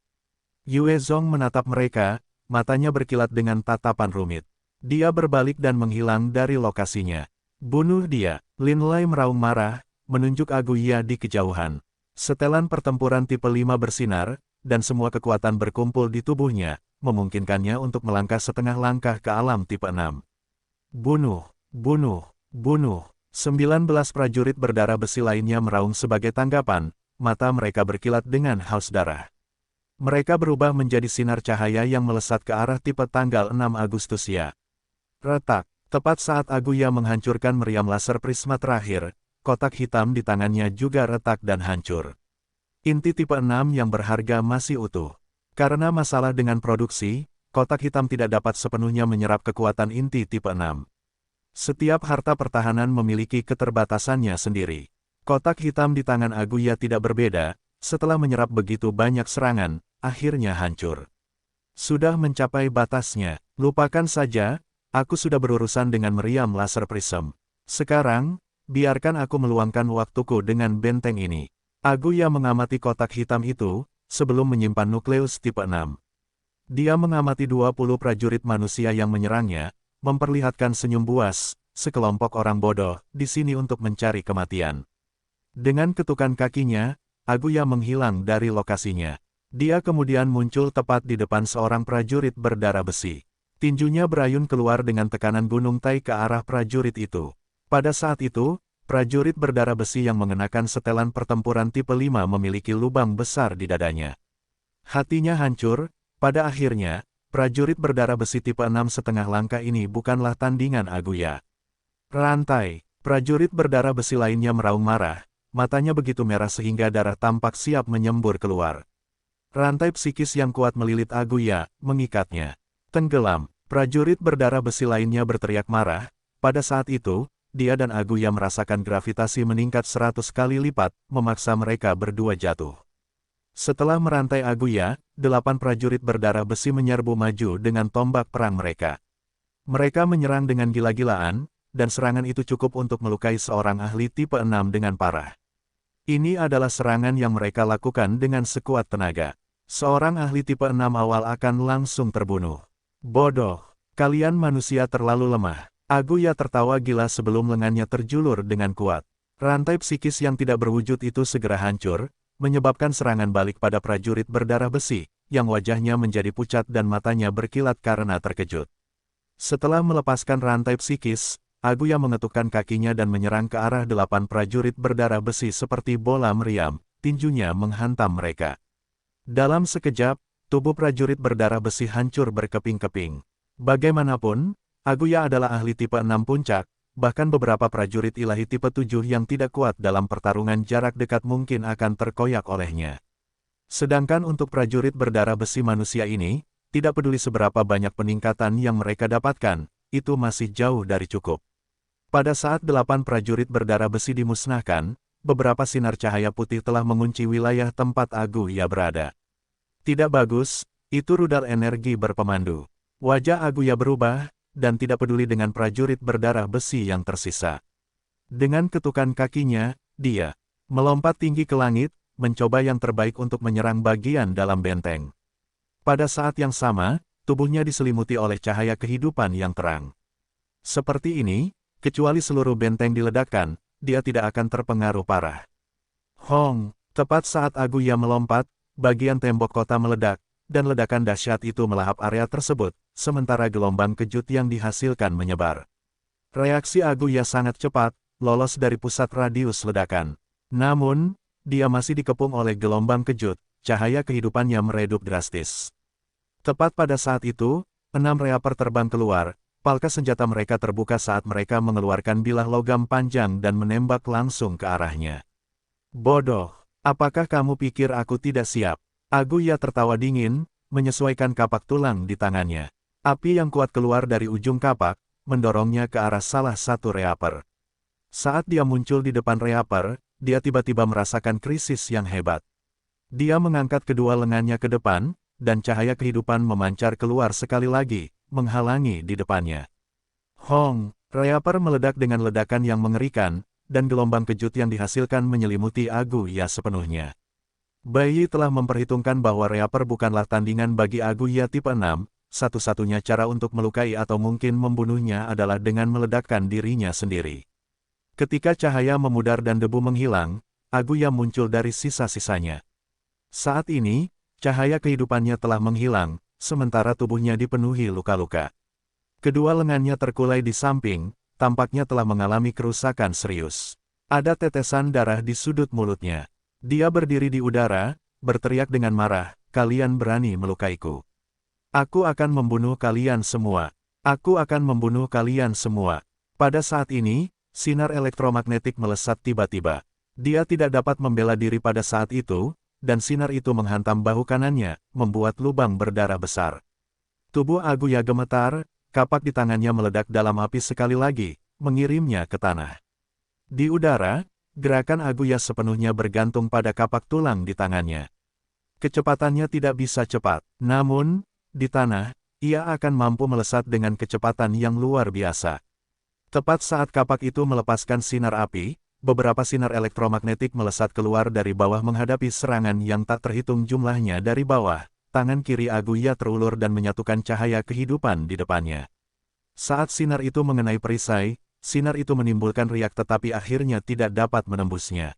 Yue Zong menatap mereka, matanya berkilat dengan tatapan rumit. Dia berbalik dan menghilang dari lokasinya. "Bunuh dia!" Lin Lai meraung marah, menunjuk Aguya di kejauhan. Setelan pertempuran tipe 5 bersinar, dan semua kekuatan berkumpul di tubuhnya. memungkinkannya untuk melangkah setengah langkah ke alam tipe 6. Bunuh, bunuh, bunuh. 19 prajurit berdarah besi lainnya meraung sebagai tanggapan, mata mereka berkilat dengan haus darah. Mereka berubah menjadi sinar cahaya yang melesat ke arah tipe tanggal 6 Agustus ya. Retak, tepat saat Aguya menghancurkan meriam laser prisma terakhir, kotak hitam di tangannya juga retak dan hancur. Inti tipe 6 yang berharga masih utuh. Karena masalah dengan produksi, kotak hitam tidak dapat sepenuhnya menyerap kekuatan inti tipe 6. Setiap harta pertahanan memiliki keterbatasannya sendiri. Kotak hitam di tangan Aguya tidak berbeda, setelah menyerap begitu banyak serangan, akhirnya hancur. Sudah mencapai batasnya, lupakan saja, aku sudah berurusan dengan meriam laser prism. Sekarang, biarkan aku meluangkan waktuku dengan benteng ini. Aguya mengamati kotak hitam itu, sebelum menyimpan nukleus tipe 6. Dia mengamati 20 prajurit manusia yang menyerangnya, memperlihatkan senyum buas, sekelompok orang bodoh, di sini untuk mencari kematian. Dengan ketukan kakinya, Aguya menghilang dari lokasinya. Dia kemudian muncul tepat di depan seorang prajurit berdarah besi. Tinjunya berayun keluar dengan tekanan gunung Tai ke arah prajurit itu. Pada saat itu, prajurit berdarah besi yang mengenakan setelan pertempuran tipe 5 memiliki lubang besar di dadanya. Hatinya hancur, pada akhirnya, prajurit berdarah besi tipe 6 setengah langkah ini bukanlah tandingan Aguya. Rantai, prajurit berdarah besi lainnya meraung marah, matanya begitu merah sehingga darah tampak siap menyembur keluar. Rantai psikis yang kuat melilit Aguya, mengikatnya. Tenggelam, prajurit berdarah besi lainnya berteriak marah, pada saat itu, dia dan Aguya merasakan gravitasi meningkat 100 kali lipat, memaksa mereka berdua jatuh. Setelah merantai Aguya, 8 prajurit berdarah besi menyerbu maju dengan tombak perang mereka. Mereka menyerang dengan gila-gilaan, dan serangan itu cukup untuk melukai seorang ahli tipe 6 dengan parah. Ini adalah serangan yang mereka lakukan dengan sekuat tenaga. Seorang ahli tipe 6 awal akan langsung terbunuh. Bodoh, kalian manusia terlalu lemah. Aguya tertawa gila sebelum lengannya terjulur dengan kuat. Rantai psikis yang tidak berwujud itu segera hancur, menyebabkan serangan balik pada prajurit berdarah besi, yang wajahnya menjadi pucat dan matanya berkilat karena terkejut. Setelah melepaskan rantai psikis, Aguya mengetukkan kakinya dan menyerang ke arah 8 prajurit berdarah besi seperti bola meriam, tinjunya menghantam mereka. Dalam sekejap, tubuh prajurit berdarah besi hancur berkeping-keping. Bagaimanapun, Aguya adalah ahli tipe 6 puncak, bahkan beberapa prajurit ilahi tipe 7 yang tidak kuat dalam pertarungan jarak dekat mungkin akan terkoyak olehnya. Sedangkan untuk prajurit berdarah besi manusia ini, tidak peduli seberapa banyak peningkatan yang mereka dapatkan, itu masih jauh dari cukup. Pada saat 8 prajurit berdarah besi dimusnahkan, beberapa sinar cahaya putih telah mengunci wilayah tempat Aguya berada. Tidak bagus, itu rudal energi berpemandu. Wajah Aguya berubah, dan tidak peduli dengan prajurit berdarah besi yang tersisa. Dengan ketukan kakinya, dia melompat tinggi ke langit, mencoba yang terbaik untuk menyerang bagian dalam benteng. Pada saat yang sama, tubuhnya diselimuti oleh cahaya kehidupan yang terang. Seperti ini, kecuali seluruh benteng diledakkan, dia tidak akan terpengaruh parah. Hong, tepat saat Aguya melompat, bagian tembok kota meledak, dan ledakan dahsyat itu melahap area tersebut, sementara gelombang kejut yang dihasilkan menyebar. Reaksi Aguya sangat cepat, lolos dari pusat radius ledakan. Namun, dia masih dikepung oleh gelombang kejut, cahaya kehidupannya meredup drastis. Tepat pada saat itu, 6 reaper terbang keluar, palka senjata mereka terbuka saat mereka mengeluarkan bilah logam panjang dan menembak langsung ke arahnya. Bodoh, apakah kamu pikir aku tidak siap? Aguya tertawa dingin, menyesuaikan kapak tulang di tangannya. Api yang kuat keluar dari ujung kapak, mendorongnya ke arah salah satu reaper. Saat dia muncul di depan reaper, dia tiba-tiba merasakan krisis yang hebat. Dia mengangkat kedua lengannya ke depan, dan cahaya kehidupan memancar keluar sekali lagi, menghalangi di depannya. Hong, reaper meledak dengan ledakan yang mengerikan, dan gelombang kejut yang dihasilkan menyelimuti Aguya sepenuhnya. Bai telah memperhitungkan bahwa reaper bukanlah tandingan bagi Aguya tipe 6, satu-satunya cara untuk melukai atau mungkin membunuhnya adalah dengan meledakkan dirinya sendiri. Ketika cahaya memudar dan debu menghilang, Aguya muncul dari sisa-sisanya. Saat ini, cahaya kehidupannya telah menghilang, sementara tubuhnya dipenuhi luka-luka. Kedua lengannya terkulai di samping, tampaknya telah mengalami kerusakan serius. Ada tetesan darah di sudut mulutnya. Dia berdiri di udara, berteriak dengan marah, "Kalian berani melukaiku. Aku akan membunuh kalian semua. Aku akan membunuh kalian semua." Pada saat ini, sinar elektromagnetik melesat tiba-tiba. Dia tidak dapat membela diri pada saat itu, dan sinar itu menghantam bahu kanannya, membuat lubang berdarah besar. Tubuh Aguya gemetar, kapak di tangannya meledak dalam api sekali lagi, mengirimnya ke tanah. Di udara, gerakan Aguya sepenuhnya bergantung pada kapak tulang di tangannya. Kecepatannya tidak bisa cepat, namun, di tanah, ia akan mampu melesat dengan kecepatan yang luar biasa. Tepat saat kapak itu melepaskan sinar api, beberapa sinar elektromagnetik melesat keluar dari bawah menghadapi serangan yang tak terhitung jumlahnya dari bawah. Tangan kiri Aguya terulur dan menyatukan cahaya kehidupan di depannya. Saat sinar itu mengenai perisai, sinar itu menimbulkan riak tetapi akhirnya tidak dapat menembusnya.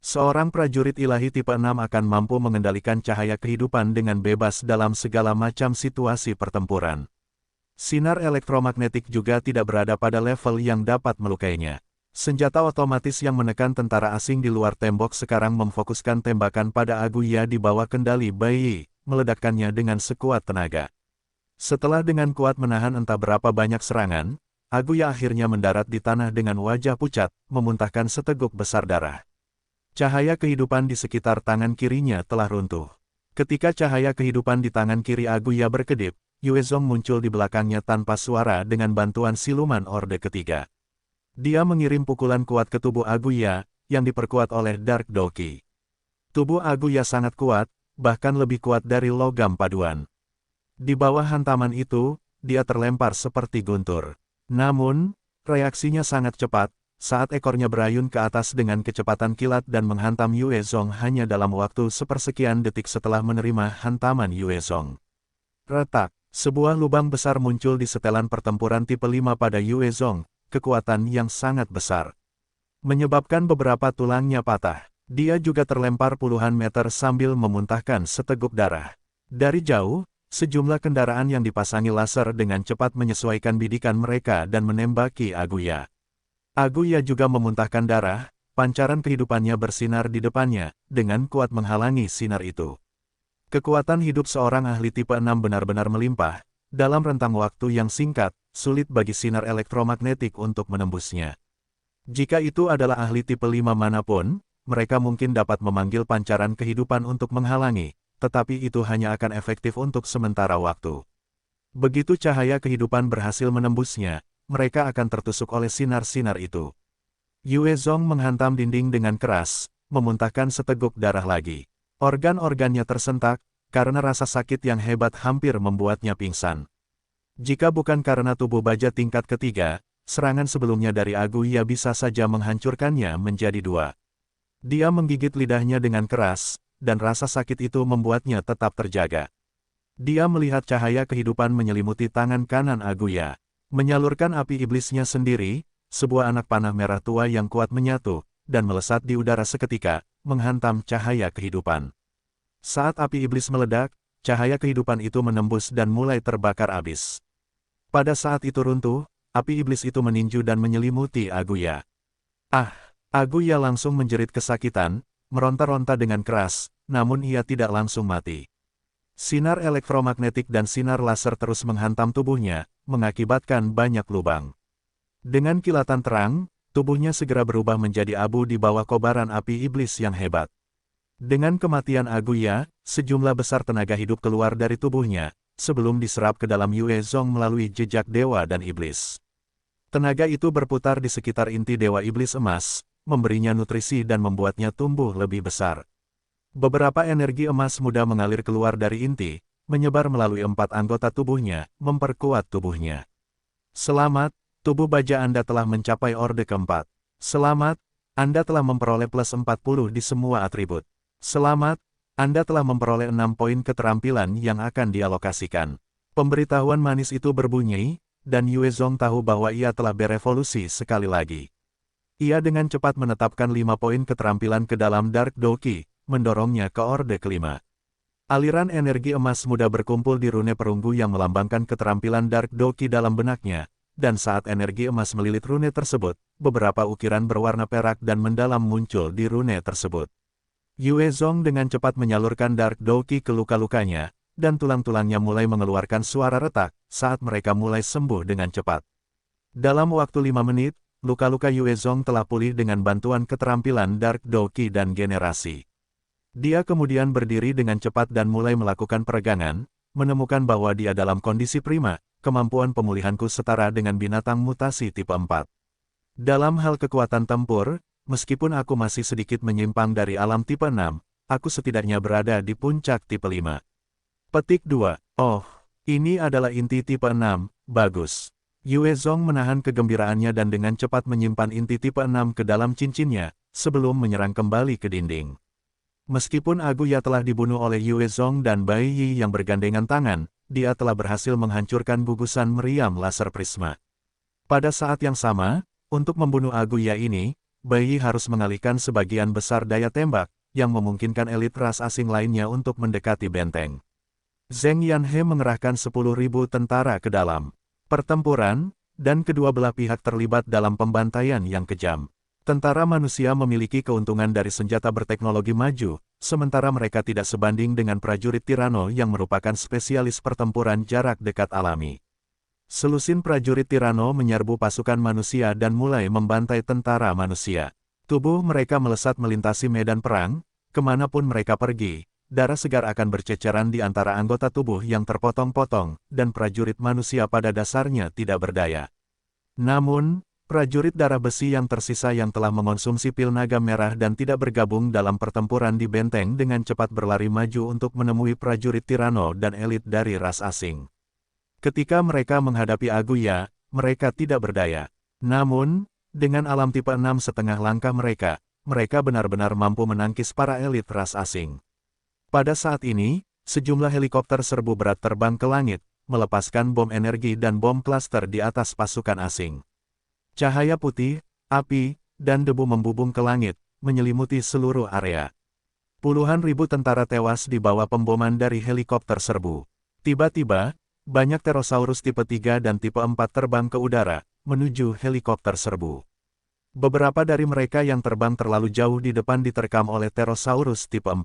Seorang prajurit ilahi tipe 6 akan mampu mengendalikan cahaya kehidupan dengan bebas dalam segala macam situasi pertempuran. Sinar elektromagnetik juga tidak berada pada level yang dapat melukainya. Senjata otomatis yang menekan tentara asing di luar tembok sekarang memfokuskan tembakan pada Aguya di bawah kendali Bai Yi, meledakkannya dengan sekuat tenaga. Setelah dengan kuat menahan entah berapa banyak serangan, Aguya akhirnya mendarat di tanah dengan wajah pucat, memuntahkan seteguk besar darah. Cahaya kehidupan di sekitar tangan kirinya telah runtuh. Ketika cahaya kehidupan di tangan kiri Aguya berkedip, Yue Zong muncul di belakangnya tanpa suara dengan bantuan siluman Orde Ketiga. Dia mengirim pukulan kuat ke tubuh Aguya, yang diperkuat oleh Dark Doki. Tubuh Aguya sangat kuat, bahkan lebih kuat dari logam paduan. Di bawah hantaman itu, dia terlempar seperti guntur. Namun, reaksinya sangat cepat, saat ekornya berayun ke atas dengan kecepatan kilat dan menghantam Yue Zong hanya dalam waktu sepersekian detik setelah menerima hantaman Yue Zong. Retak, sebuah lubang besar muncul di setelan pertempuran tipe 5 pada Yue Zong, kekuatan yang sangat besar. Menyebabkan beberapa tulangnya patah. Dia juga terlempar puluhan meter sambil memuntahkan seteguk darah. Dari jauh, sejumlah kendaraan yang dipasangi laser dengan cepat menyesuaikan bidikan mereka dan menembaki Aguya. Aguya juga memuntahkan darah, pancaran kehidupannya bersinar di depannya, dengan kuat menghalangi sinar itu. Kekuatan hidup seorang ahli tipe 6 benar-benar melimpah, dalam rentang waktu yang singkat, sulit bagi sinar elektromagnetik untuk menembusnya. Jika itu adalah ahli tipe 5 manapun, mereka mungkin dapat memanggil pancaran kehidupan untuk menghalangi, tetapi itu hanya akan efektif untuk sementara waktu. Begitu cahaya kehidupan berhasil menembusnya, mereka akan tertusuk oleh sinar-sinar itu. Yue Zong menghantam dinding dengan keras, memuntahkan seteguk darah lagi. Organ-organnya tersentak, karena rasa sakit yang hebat hampir membuatnya pingsan. Jika bukan karena tubuh baja tingkat ketiga, serangan sebelumnya dari Aguya bisa saja menghancurkannya menjadi dua. Dia menggigit lidahnya dengan keras, dan rasa sakit itu membuatnya tetap terjaga. Dia melihat cahaya kehidupan menyelimuti tangan kanan Aguya. Menyalurkan api iblisnya sendiri, sebuah anak panah merah tua yang kuat menyatu, dan melesat di udara seketika, menghantam cahaya kehidupan. Saat api iblis meledak, cahaya kehidupan itu menembus dan mulai terbakar habis. Pada saat itu runtuh, api iblis itu meninju dan menyelimuti Aguya. Ah! Aguya langsung menjerit kesakitan, meronta-ronta dengan keras, namun ia tidak langsung mati. Sinar elektromagnetik dan sinar laser terus menghantam tubuhnya, mengakibatkan banyak lubang. Dengan kilatan terang, tubuhnya segera berubah menjadi abu di bawah kobaran api iblis yang hebat. Dengan kematian Aguya, sejumlah besar tenaga hidup keluar dari tubuhnya, sebelum diserap ke dalam Yue Zong melalui jejak dewa dan iblis. Tenaga itu berputar di sekitar inti dewa iblis emas, memberinya nutrisi dan membuatnya tumbuh lebih besar. Beberapa energi emas muda mengalir keluar dari inti, menyebar melalui 4 anggota tubuhnya, memperkuat tubuhnya. Selamat, tubuh baja Anda telah mencapai orde keempat. Selamat, Anda telah memperoleh plus 40 di semua atribut. Selamat, Anda telah memperoleh 6 poin keterampilan yang akan dialokasikan. Pemberitahuan manis itu berbunyi, dan Yue Zong tahu bahwa ia telah berevolusi sekali lagi. Ia dengan cepat menetapkan 5 poin keterampilan ke dalam Dark Doki, mendorongnya ke orde kelima. Aliran energi emas muda berkumpul di rune perunggu yang melambangkan keterampilan Dark Doki dalam benaknya, dan saat energi emas melilit rune tersebut, beberapa ukiran berwarna perak dan mendalam muncul di rune tersebut. Yue Zong dengan cepat menyalurkan Dark Doki ke luka-lukanya, dan tulang-tulangnya mulai mengeluarkan suara retak saat mereka mulai sembuh dengan cepat. Dalam waktu 5 menit, luka-luka Yue Zong telah pulih dengan bantuan keterampilan Dark Doki dan generasi. Dia kemudian berdiri dengan cepat dan mulai melakukan peregangan, menemukan bahwa dia dalam kondisi prima, kemampuan pemulihanku setara dengan binatang mutasi tipe 4. Dalam hal kekuatan tempur, meskipun aku masih sedikit menyimpang dari alam tipe 6, aku setidaknya berada di puncak tipe 5. Petik 2. Oh, ini adalah inti tipe 6, bagus. Yue Zong menahan kegembiraannya dan dengan cepat menyimpan inti tipe 6 ke dalam cincinnya, sebelum menyerang kembali ke dinding. Meskipun Aguya telah dibunuh oleh Yue Zong dan Bai Yi yang bergandengan tangan, dia telah berhasil menghancurkan gugusan meriam laser prisma. Pada saat yang sama, untuk membunuh Aguya ini, Bai Yi harus mengalihkan sebagian besar daya tembak, yang memungkinkan elit ras asing lainnya untuk mendekati benteng. Zheng Yanhe mengerahkan 10.000 tentara ke dalam pertempuran, dan kedua belah pihak terlibat dalam pembantaian yang kejam. Tentara manusia memiliki keuntungan dari senjata berteknologi maju, sementara mereka tidak sebanding dengan prajurit tirano yang merupakan spesialis pertempuran jarak dekat alami. Selusin prajurit tirano menyerbu pasukan manusia dan mulai membantai tentara manusia. Tubuh mereka melesat melintasi medan perang, kemanapun mereka pergi, darah segar akan berceceran di antara anggota tubuh yang terpotong-potong, dan prajurit manusia pada dasarnya tidak berdaya. Namun, prajurit darah besi yang tersisa yang telah mengonsumsi pil naga merah dan tidak bergabung dalam pertempuran di benteng dengan cepat berlari maju untuk menemui prajurit tirano dan elit dari ras asing. Ketika mereka menghadapi Aguya, mereka tidak berdaya. Namun, dengan alam tipe 6 setengah langkah mereka benar-benar mampu menangkis para elit ras asing. Pada saat ini, sejumlah helikopter serbu berat terbang ke langit, melepaskan bom energi dan bom klaster di atas pasukan asing. Cahaya putih, api, dan debu membubung ke langit, menyelimuti seluruh area. Puluhan ribu tentara tewas di bawah pemboman dari helikopter serbu. Tiba-tiba, banyak pterosaurus tipe 3 dan tipe 4 terbang ke udara, menuju helikopter serbu. Beberapa dari mereka yang terbang terlalu jauh di depan diterkam oleh pterosaurus tipe 4.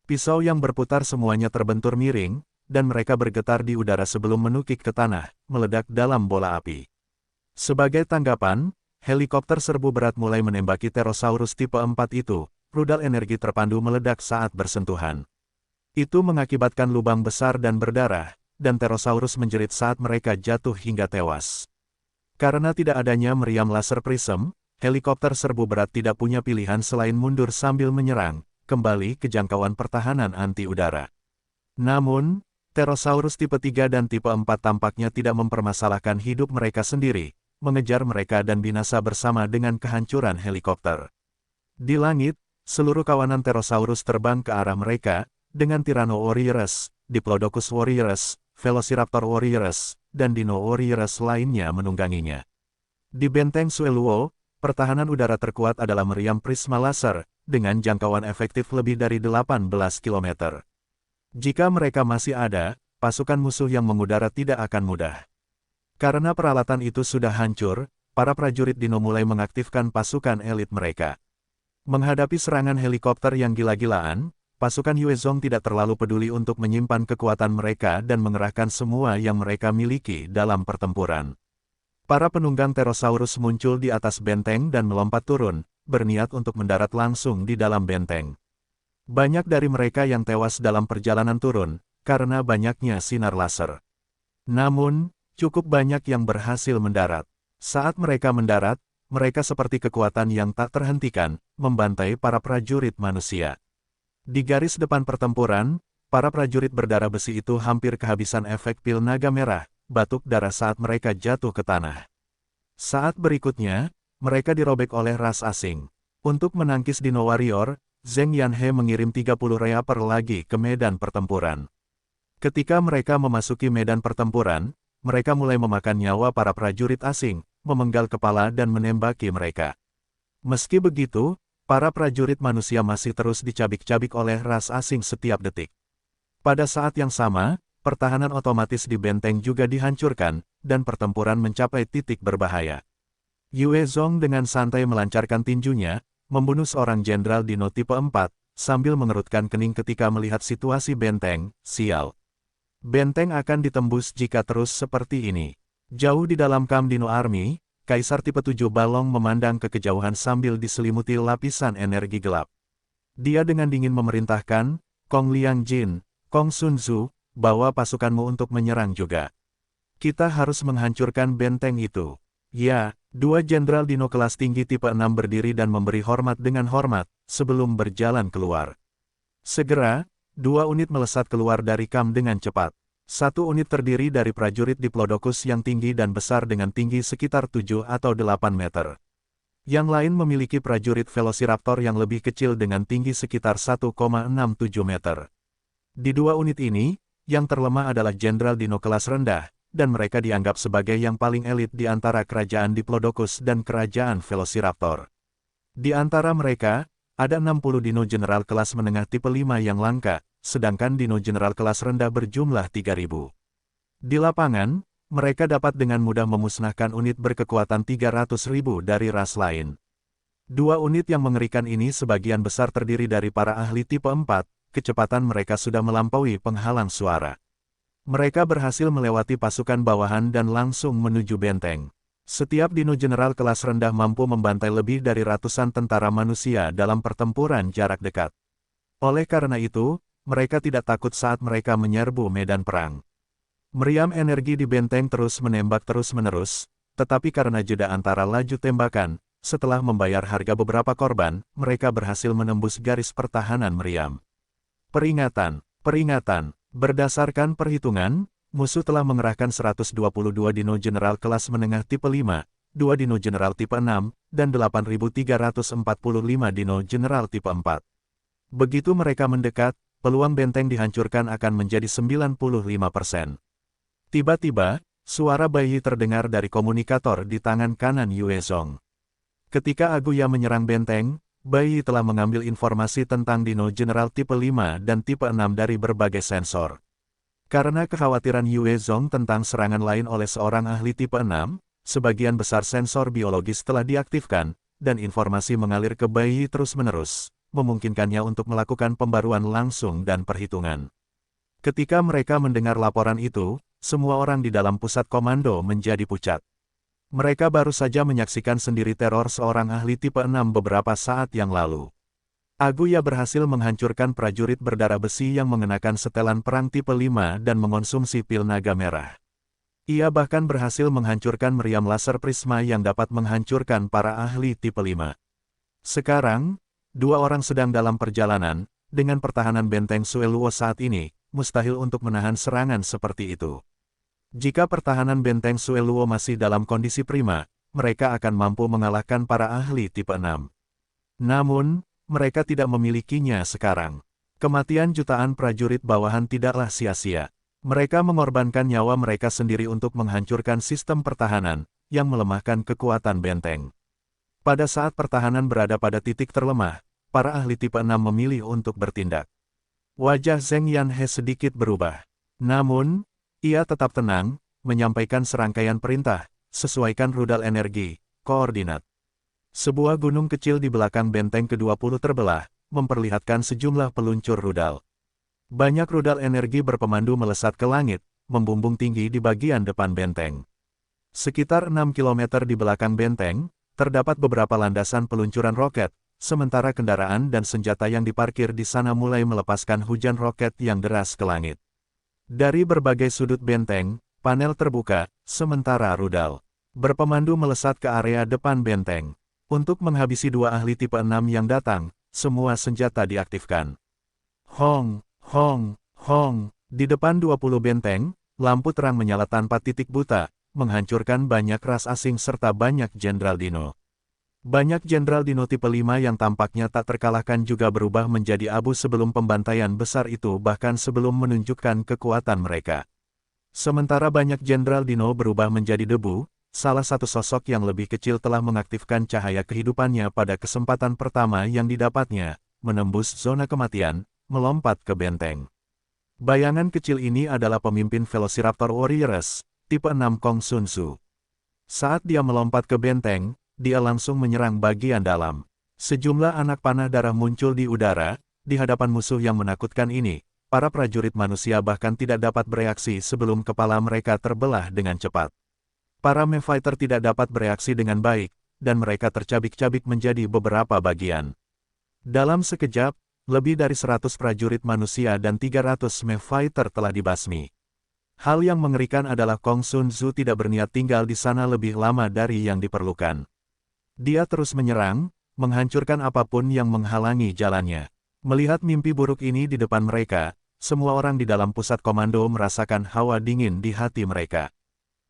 Pisau yang berputar semuanya terbentur miring, dan mereka bergetar di udara sebelum menukik ke tanah, meledak dalam bola api. Sebagai tanggapan, helikopter serbu berat mulai menembaki pterosaurus tipe 4 itu, rudal energi terpandu meledak saat bersentuhan. Itu mengakibatkan lubang besar dan berdarah, dan pterosaurus menjerit saat mereka jatuh hingga tewas. Karena tidak adanya meriam laser prism, helikopter serbu berat tidak punya pilihan selain mundur sambil menyerang, kembali ke jangkauan pertahanan anti-udara. Namun, pterosaurus tipe 3 dan tipe 4 tampaknya tidak mempermasalahkan hidup mereka sendiri, mengejar mereka dan binasa bersama dengan kehancuran helikopter. Di langit, seluruh kawanan pterosaurus terbang ke arah mereka, dengan Tyranno Warriors, Diplodocus Warriors, Velociraptor Warriors, dan Dino Warriors lainnya menungganginya. Di benteng Sueluo, pertahanan udara terkuat adalah meriam prisma laser, dengan jangkauan efektif lebih dari 18 km. Jika mereka masih ada, pasukan musuh yang mengudara tidak akan mudah. Karena peralatan itu sudah hancur, para prajurit Dino mulai mengaktifkan pasukan elit mereka. Menghadapi serangan helikopter yang gila-gilaan, pasukan Yue Zong tidak terlalu peduli untuk menyimpan kekuatan mereka dan mengerahkan semua yang mereka miliki dalam pertempuran. Para penunggang pterosaurus muncul di atas benteng dan melompat turun, berniat untuk mendarat langsung di dalam benteng. Banyak dari mereka yang tewas dalam perjalanan turun, karena banyaknya sinar laser. Namun, cukup banyak yang berhasil mendarat. Saat mereka mendarat, mereka seperti kekuatan yang tak terhentikan, membantai para prajurit manusia. Di garis depan pertempuran, para prajurit berdarah besi itu hampir kehabisan efek pil naga merah, batuk darah saat mereka jatuh ke tanah. Saat berikutnya, mereka dirobek oleh ras asing. Untuk menangkis Dino Warrior, Zheng Yanhe mengirim 30 Reaper lagi ke medan pertempuran. Ketika mereka memasuki medan pertempuran, mereka mulai memakan nyawa para prajurit asing, memenggal kepala dan menembaki mereka. Meski begitu, para prajurit manusia masih terus dicabik-cabik oleh ras asing setiap detik. Pada saat yang sama, pertahanan otomatis di benteng juga dihancurkan, dan pertempuran mencapai titik berbahaya. Yue Zong dengan santai melancarkan tinjunya, membunuh seorang jenderal dino tipe 4, sambil mengerutkan kening ketika melihat situasi benteng. Sial. Benteng akan ditembus jika terus seperti ini. Jauh di dalam Camp Dino Army, Kaisar tipe 7 Balong memandang ke kejauhan sambil diselimuti lapisan energi gelap. Dia dengan dingin memerintahkan, Kong Liang Jin, Kong Sun Zhu, bawa pasukanmu untuk menyerang juga. Kita harus menghancurkan benteng itu. Ya, dua jenderal dino kelas tinggi tipe 6 berdiri dan memberi hormat dengan hormat, sebelum berjalan keluar. Segera, dua unit melesat keluar dari camp dengan cepat. Satu unit terdiri dari prajurit Diplodocus yang tinggi dan besar dengan tinggi sekitar 7 atau 8 meter. Yang lain memiliki prajurit Velociraptor yang lebih kecil dengan tinggi sekitar 1,67 meter. Di dua unit ini, yang terlemah adalah jenderal dino kelas rendah, dan mereka dianggap sebagai yang paling elit di antara kerajaan Diplodocus dan kerajaan Velociraptor. Di antara mereka, ada 60 dino general kelas menengah tipe 5 yang langka, sedangkan dino general kelas rendah berjumlah 3.000. Di lapangan, mereka dapat dengan mudah memusnahkan unit berkekuatan 300.000 dari ras lain. Dua unit yang mengerikan ini sebagian besar terdiri dari para ahli tipe 4, kecepatan mereka sudah melampaui penghalang suara. Mereka berhasil melewati pasukan bawahan dan langsung menuju benteng. Setiap dino general kelas rendah mampu membantai lebih dari ratusan tentara manusia dalam pertempuran jarak dekat. Oleh karena itu, mereka tidak takut saat mereka menyerbu medan perang. Meriam energi di benteng terus menembak terus-menerus, tetapi karena jeda antara laju tembakan, setelah membayar harga beberapa korban, mereka berhasil menembus garis pertahanan meriam. Peringatan, peringatan, berdasarkan perhitungan, musuh telah mengerahkan 122 dino general kelas menengah tipe 5, 2 dino general tipe 6, dan 8.345 dino general tipe 4. Begitu mereka mendekat, peluang benteng dihancurkan akan menjadi 95%. Tiba-tiba, suara bayi terdengar dari komunikator di tangan kanan Yue Zong. Ketika Aguya menyerang benteng, bayi telah mengambil informasi tentang dino general tipe 5 dan tipe 6 dari berbagai sensor. Karena kekhawatiran Yue Zong tentang serangan lain oleh seorang ahli tipe 6, sebagian besar sensor biologis telah diaktifkan, dan informasi mengalir ke bayi terus-menerus, memungkinkannya untuk melakukan pembaruan langsung dan perhitungan. Ketika mereka mendengar laporan itu, semua orang di dalam pusat komando menjadi pucat. Mereka baru saja menyaksikan sendiri teror seorang ahli tipe 6 beberapa saat yang lalu. Aguya berhasil menghancurkan prajurit berdarah besi yang mengenakan setelan perang tipe 5 dan mengonsumsi pil naga merah. Ia bahkan berhasil menghancurkan meriam laser prisma yang dapat menghancurkan para ahli tipe 5. Sekarang, dua orang sedang dalam perjalanan, dengan pertahanan benteng Sueluo saat ini, mustahil untuk menahan serangan seperti itu. Jika pertahanan benteng Sueluo masih dalam kondisi prima, mereka akan mampu mengalahkan para ahli tipe 6. Namun, mereka tidak memilikinya sekarang. Kematian jutaan prajurit bawahan tidaklah sia-sia. Mereka mengorbankan nyawa mereka sendiri untuk menghancurkan sistem pertahanan, yang melemahkan kekuatan benteng. Pada saat pertahanan berada pada titik terlemah, para ahli tipe 6 memilih untuk bertindak. Wajah Zheng Yanhe sedikit berubah. Namun, ia tetap tenang, menyampaikan serangkaian perintah, sesuaikan rudal energi, koordinat. Sebuah gunung kecil di belakang benteng ke-20 terbelah, memperlihatkan sejumlah peluncur rudal. Banyak rudal energi berpemandu melesat ke langit, membumbung tinggi di bagian depan benteng. Sekitar 6 km di belakang benteng, terdapat beberapa landasan peluncuran roket, sementara kendaraan dan senjata yang diparkir di sana mulai melepaskan hujan roket yang deras ke langit. Dari berbagai sudut benteng, panel terbuka, sementara rudal berpemandu melesat ke area depan benteng. Untuk menghabisi dua ahli tipe 6 yang datang, semua senjata diaktifkan. Hong, hong, hong, di depan 20 benteng, lampu terang menyala tanpa titik buta, menghancurkan banyak ras asing serta banyak jenderal dino. Banyak jenderal dino tipe 5 yang tampaknya tak terkalahkan juga berubah menjadi abu sebelum pembantaian besar itu bahkan sebelum menunjukkan kekuatan mereka. Sementara banyak jenderal dino berubah menjadi debu, salah satu sosok yang lebih kecil telah mengaktifkan cahaya kehidupannya pada kesempatan pertama yang didapatnya, menembus zona kematian, melompat ke benteng. Bayangan kecil ini adalah pemimpin Velociraptor Warriors, tipe 6 Kong Sun Tzu. Saat dia melompat ke benteng, dia langsung menyerang bagian dalam. Sejumlah anak panah darah muncul di udara, di hadapan musuh yang menakutkan ini. Para prajurit manusia bahkan tidak dapat bereaksi sebelum kepala mereka terbelah dengan cepat. Para Mephighter tidak dapat bereaksi dengan baik, dan mereka tercabik-cabik menjadi beberapa bagian. Dalam sekejap, lebih dari 100 prajurit manusia dan 300 Mephighter telah dibasmi. Hal yang mengerikan adalah Kong Sun Tzu tidak berniat tinggal di sana lebih lama dari yang diperlukan. Dia terus menyerang, menghancurkan apapun yang menghalangi jalannya. Melihat mimpi buruk ini di depan mereka, semua orang di dalam pusat komando merasakan hawa dingin di hati mereka.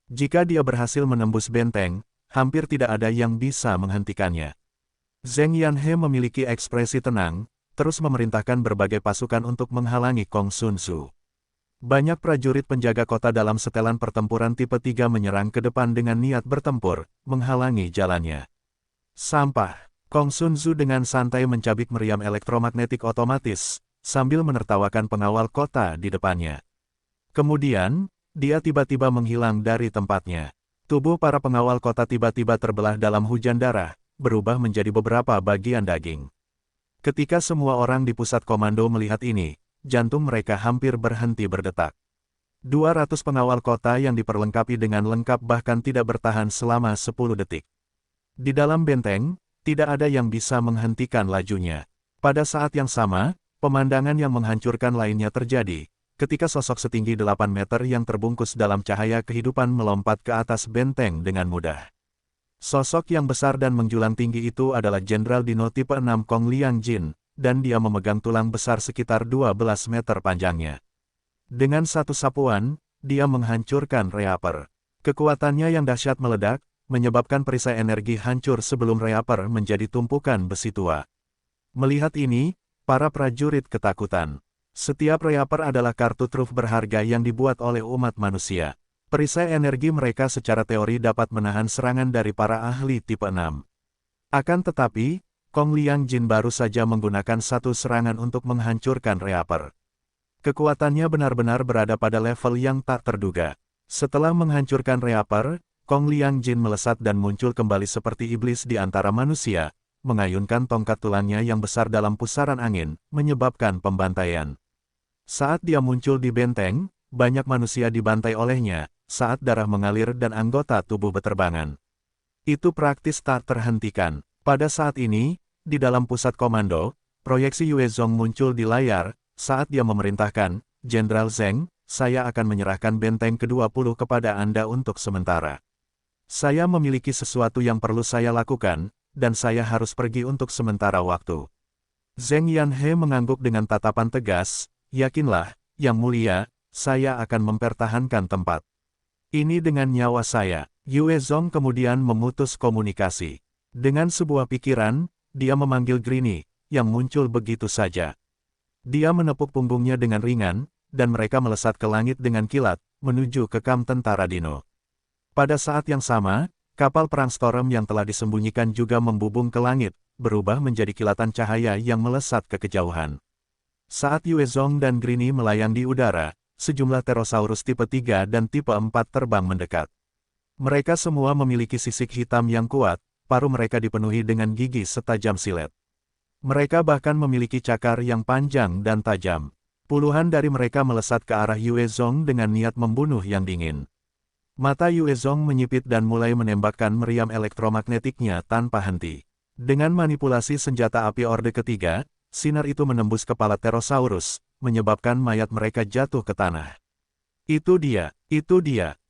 Jika dia berhasil menembus benteng, hampir tidak ada yang bisa menghentikannya. Zheng Yanhe memiliki ekspresi tenang, terus memerintahkan berbagai pasukan untuk menghalangi Kong Sun Tzu. Banyak prajurit penjaga kota dalam setelan pertempuran tipe 3 menyerang ke depan dengan niat bertempur, menghalangi jalannya. Sampah. Kong Sun Tzu dengan santai mencabik meriam elektromagnetik otomatis, sambil menertawakan pengawal kota di depannya. Kemudian, dia tiba-tiba menghilang dari tempatnya. Tubuh para pengawal kota tiba-tiba terbelah dalam hujan darah, berubah menjadi beberapa bagian daging. Ketika semua orang di pusat komando melihat ini, jantung mereka hampir berhenti berdetak. 200 pengawal kota yang diperlengkapi dengan lengkap bahkan tidak bertahan selama 10 detik. Di dalam benteng, tidak ada yang bisa menghentikan lajunya. Pada saat yang sama, pemandangan yang menghancurkan lainnya terjadi, ketika sosok setinggi 8 meter yang terbungkus dalam cahaya kehidupan melompat ke atas benteng dengan mudah. Sosok yang besar dan menjulang tinggi itu adalah Jenderal Dino tipe 6 Kong Liang Jin, dan dia memegang tulang besar sekitar 12 meter panjangnya. Dengan satu sapuan, dia menghancurkan reaper. Kekuatannya yang dahsyat meledak, menyebabkan perisai energi hancur sebelum reaper menjadi tumpukan besi tua. Melihat ini, para prajurit ketakutan. Setiap reaper adalah kartu truf berharga yang dibuat oleh umat manusia. Perisai energi mereka secara teori dapat menahan serangan dari para ahli tipe 6. Akan tetapi, Kong Liang Jin baru saja menggunakan satu serangan untuk menghancurkan reaper. Kekuatannya benar-benar berada pada level yang tak terduga. Setelah menghancurkan reaper, Kong Liang Jin melesat dan muncul kembali seperti iblis di antara manusia, mengayunkan tongkat tulangnya yang besar dalam pusaran angin, menyebabkan pembantaian. Saat dia muncul di benteng, banyak manusia dibantai olehnya, saat darah mengalir dan anggota tubuh berterbangan. Itu praktis tak terhentikan. Pada saat ini, di dalam pusat komando, proyeksi Yue Zong muncul di layar, saat dia memerintahkan, Jenderal Zheng, saya akan menyerahkan benteng ke-20 kepada Anda untuk sementara. Saya memiliki sesuatu yang perlu saya lakukan, dan saya harus pergi untuk sementara waktu. Zheng Yanhe mengangguk dengan tatapan tegas, yakinlah, Yang Mulia, saya akan mempertahankan tempat ini dengan nyawa saya. Yue Zong kemudian memutus komunikasi. Dengan sebuah pikiran, dia memanggil Grini, yang muncul begitu saja. Dia menepuk punggungnya dengan ringan, dan mereka melesat ke langit dengan kilat, menuju ke kamp tentara Dino. Pada saat yang sama, kapal perang Storm yang telah disembunyikan juga membubung ke langit, berubah menjadi kilatan cahaya yang melesat ke kejauhan. Saat Yue Zong dan Grini melayang di udara, sejumlah Pterosaurus tipe 3 dan tipe 4 terbang mendekat. Mereka semua memiliki sisik hitam yang kuat, paruh mereka dipenuhi dengan gigi setajam silet. Mereka bahkan memiliki cakar yang panjang dan tajam. Puluhan dari mereka melesat ke arah Yue Zong dengan niat membunuh yang dingin. Mata Yue Zong menyipit dan mulai menembakkan meriam elektromagnetiknya tanpa henti. Dengan manipulasi senjata api Orde ketiga, sinar itu menembus kepala Pterosaurus, menyebabkan mayat mereka jatuh ke tanah. Itu dia,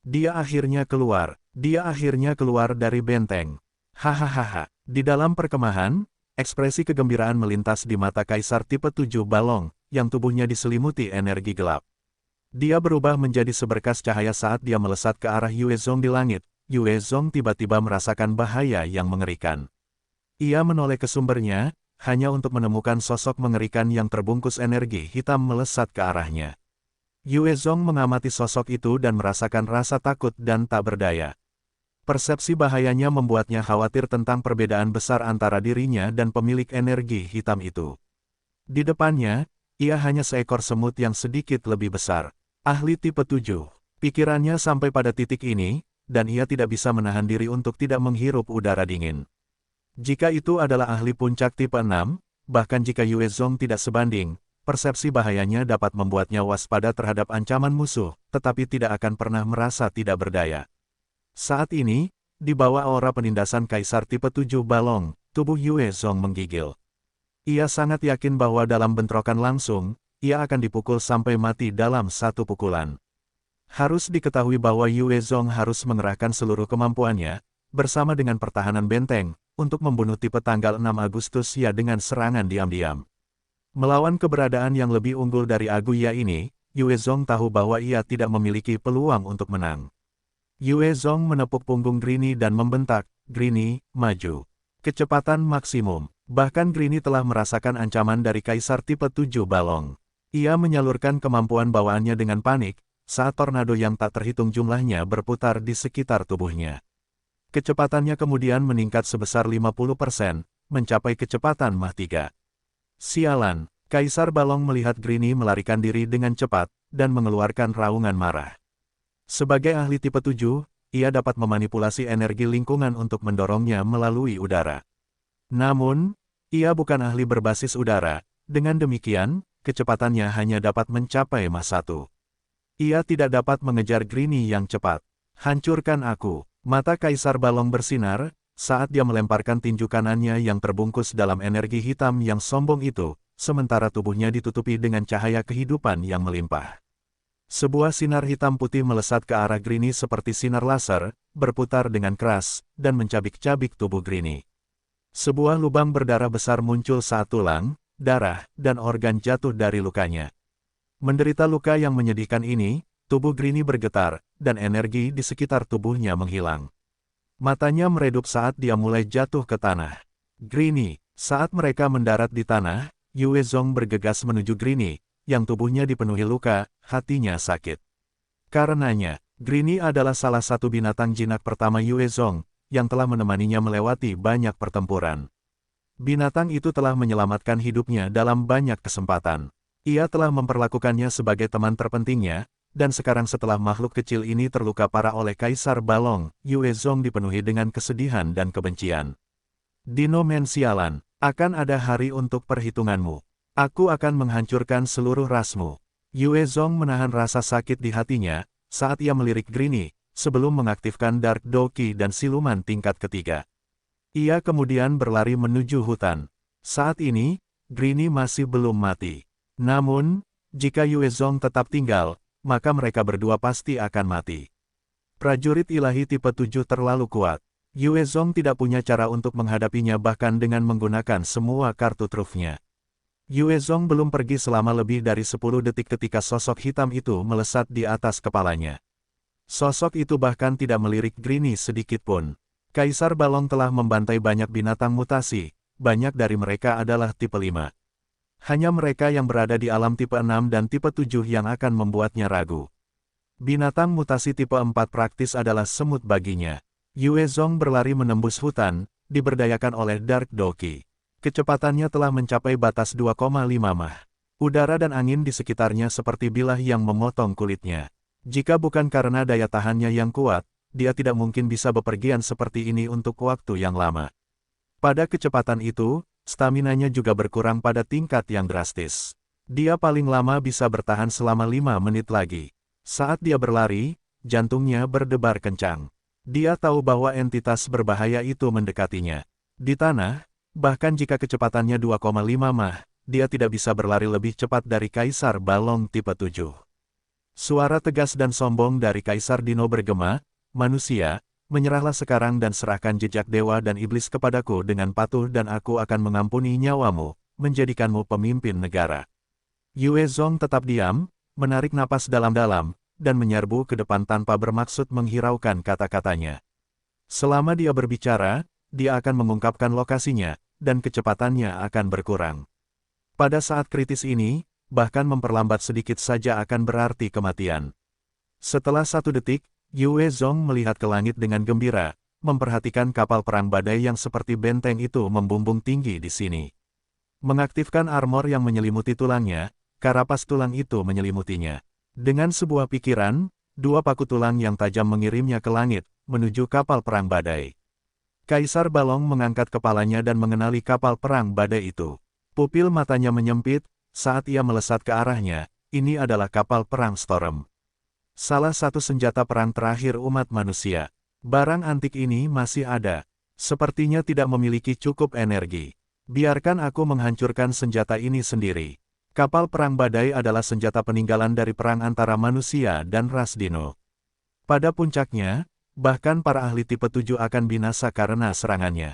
dia akhirnya keluar dari benteng. Hahaha, di dalam perkemahan, ekspresi kegembiraan melintas di mata Kaisar tipe 7 Balong, yang tubuhnya diselimuti energi gelap. Dia berubah menjadi seberkas cahaya saat dia melesat ke arah Yue Zong di langit. Yue Zong tiba-tiba merasakan bahaya yang mengerikan. Ia menoleh ke sumbernya, hanya untuk menemukan sosok mengerikan yang terbungkus energi hitam melesat ke arahnya. Yue Zong mengamati sosok itu dan merasakan rasa takut dan tak berdaya. Persepsi bahayanya membuatnya khawatir tentang perbedaan besar antara dirinya dan pemilik energi hitam itu. Di depannya, Ia hanya seekor semut yang sedikit lebih besar. Ahli tipe 7. Pikirannya sampai pada titik ini, dan ia tidak bisa menahan diri untuk tidak menghirup udara dingin. Jika itu adalah ahli puncak tipe 6, bahkan jika Yue Zong tidak sebanding, persepsi bahayanya dapat membuatnya waspada terhadap ancaman musuh, tetapi tidak akan pernah merasa tidak berdaya. Saat ini, di bawah aura penindasan Kaisar tipe 7 Balong, tubuh Yue Zong menggigil. Ia sangat yakin bahwa dalam bentrokan langsung, ia akan dipukul sampai mati dalam satu pukulan. Harus diketahui bahwa Yue Zong harus mengerahkan seluruh kemampuannya, bersama dengan pertahanan benteng, untuk membunuh tipe tanggal 6 Agustus ya dengan serangan diam-diam. Melawan keberadaan yang lebih unggul dari Aguya ini, Yue Zong tahu bahwa ia tidak memiliki peluang untuk menang. Yue Zong menepuk punggung Grini dan membentak, "Grini, maju." Kecepatan maksimum. Bahkan Grini telah merasakan ancaman dari Kaisar tipe 7 Balong. Ia menyalurkan kemampuan bawaannya dengan panik, saat tornado yang tak terhitung jumlahnya berputar di sekitar tubuhnya. Kecepatannya kemudian meningkat sebesar 50%, mencapai kecepatan Mach 3. Sialan, Kaisar Balong melihat Grini melarikan diri dengan cepat, dan mengeluarkan raungan marah. Sebagai ahli tipe 7, ia dapat memanipulasi energi lingkungan untuk mendorongnya melalui udara. Namun, ia bukan ahli berbasis udara, dengan demikian, kecepatannya hanya dapat mencapai Mach 1. Ia tidak dapat mengejar Grini yang cepat. "Hancurkan aku." Mata Kaisar Balong bersinar, saat dia melemparkan tinju kanannya yang terbungkus dalam energi hitam yang sombong itu, sementara tubuhnya ditutupi dengan cahaya kehidupan yang melimpah. Sebuah sinar hitam putih melesat ke arah Grini seperti sinar laser, berputar dengan keras, dan mencabik-cabik tubuh Grini. Sebuah lubang berdarah besar muncul saat tulang, darah, dan organ jatuh dari lukanya. Menderita luka yang menyedihkan ini, tubuh Grini bergetar, dan energi di sekitar tubuhnya menghilang. Matanya meredup saat dia mulai jatuh ke tanah. Grini, saat mereka mendarat di tanah, Yue Zong bergegas menuju Grini, yang tubuhnya dipenuhi luka, hatinya sakit. Karenanya, Grini adalah salah satu binatang jinak pertama Yue Zong, yang telah menemaninya melewati banyak pertempuran. Binatang itu telah menyelamatkan hidupnya dalam banyak kesempatan. Ia telah memperlakukannya sebagai teman terpentingnya, dan sekarang setelah makhluk kecil ini terluka parah oleh Kaisar Balong, Yue Zong dipenuhi dengan kesedihan dan kebencian. "Dinomen sialan, akan ada hari untuk perhitunganmu. Aku akan menghancurkan seluruh rasmu." Yue Zong menahan rasa sakit di hatinya, saat ia melirik Grini, sebelum mengaktifkan Dark Doki dan siluman tingkat ketiga. Ia kemudian berlari menuju hutan. Saat ini, Grini masih belum mati. Namun, jika Yue Zong tetap tinggal, maka mereka berdua pasti akan mati. Prajurit ilahi tipe 7 terlalu kuat. Yue Zong tidak punya cara untuk menghadapinya bahkan dengan menggunakan semua kartu trufnya. Yue Zong belum pergi selama lebih dari 10 detik ketika sosok hitam itu melesat di atas kepalanya. Sosok itu bahkan tidak melirik Grini sedikit pun. Kaisar Balong telah membantai banyak binatang mutasi, banyak dari mereka adalah tipe 5. Hanya mereka yang berada di alam tipe 6 dan tipe 7 yang akan membuatnya ragu. Binatang mutasi tipe 4 praktis adalah semut baginya. Yue Zong berlari menembus hutan, diberdayakan oleh Dark Doki. Kecepatannya telah mencapai batas 2,5 mach. Udara dan angin di sekitarnya seperti bilah yang memotong kulitnya. Jika bukan karena daya tahannya yang kuat, dia tidak mungkin bisa bepergian seperti ini untuk waktu yang lama. Pada kecepatan itu, staminanya juga berkurang pada tingkat yang drastis. Dia paling lama bisa bertahan selama 5 menit lagi. Saat dia berlari, jantungnya berdebar kencang. Dia tahu bahwa entitas berbahaya itu mendekatinya. Di tanah, bahkan jika kecepatannya 2,5 mach, dia tidak bisa berlari lebih cepat dari Kaisar Balong tipe 7. Suara tegas dan sombong dari Kaisar Dino bergema, "Manusia, menyerahlah sekarang dan serahkan jejak dewa dan iblis kepadaku dengan patuh dan aku akan mengampuni nyawamu, menjadikanmu pemimpin negara." Yue Zong tetap diam, menarik napas dalam-dalam, dan menyerbu ke depan tanpa bermaksud menghiraukan kata-katanya. Selama dia berbicara, dia akan mengungkapkan lokasinya, dan kecepatannya akan berkurang. Pada saat kritis ini, bahkan memperlambat sedikit saja akan berarti kematian. Setelah 1 detik, Yue Zong melihat ke langit dengan gembira, memperhatikan kapal perang badai yang seperti benteng itu membumbung tinggi di sini. Mengaktifkan armor yang menyelimuti tulangnya, karapas tulang itu menyelimutinya. Dengan sebuah pikiran, dua paku tulang yang tajam mengirimnya ke langit, menuju kapal perang badai. Kaisar Balong mengangkat kepalanya dan mengenali kapal perang badai itu. Pupil matanya menyempit, saat ia melesat ke arahnya, ini adalah kapal perang Storm. Salah satu senjata perang terakhir umat manusia. Barang antik ini masih ada. Sepertinya tidak memiliki cukup energi. Biarkan aku menghancurkan senjata ini sendiri. Kapal perang badai adalah senjata peninggalan dari perang antara manusia dan ras dino. Pada puncaknya, bahkan para ahli tipe 7 akan binasa karena serangannya.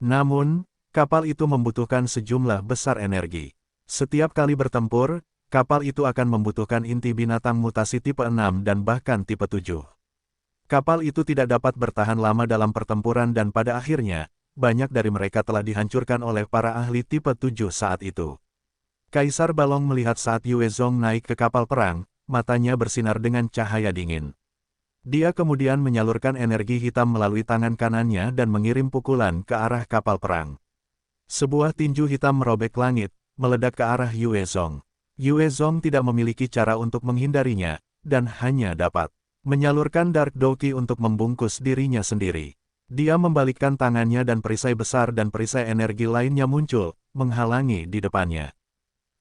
Namun, kapal itu membutuhkan sejumlah besar energi. Setiap kali bertempur, kapal itu akan membutuhkan inti binatang mutasi tipe 6 dan bahkan tipe 7. Kapal itu tidak dapat bertahan lama dalam pertempuran dan pada akhirnya, banyak dari mereka telah dihancurkan oleh para ahli tipe 7 saat itu. Kaisar Balong melihat saat Yue Zong naik ke kapal perang, matanya bersinar dengan cahaya dingin. Dia kemudian menyalurkan energi hitam melalui tangan kanannya dan mengirim pukulan ke arah kapal perang. Sebuah tinju hitam merobek langit, meledak ke arah Yue Zong. Yue Zong tidak memiliki cara untuk menghindarinya, dan hanya dapat menyalurkan Dark Doki untuk membungkus dirinya sendiri. Dia membalikkan tangannya dan perisai besar dan perisai energi lainnya muncul, menghalangi di depannya.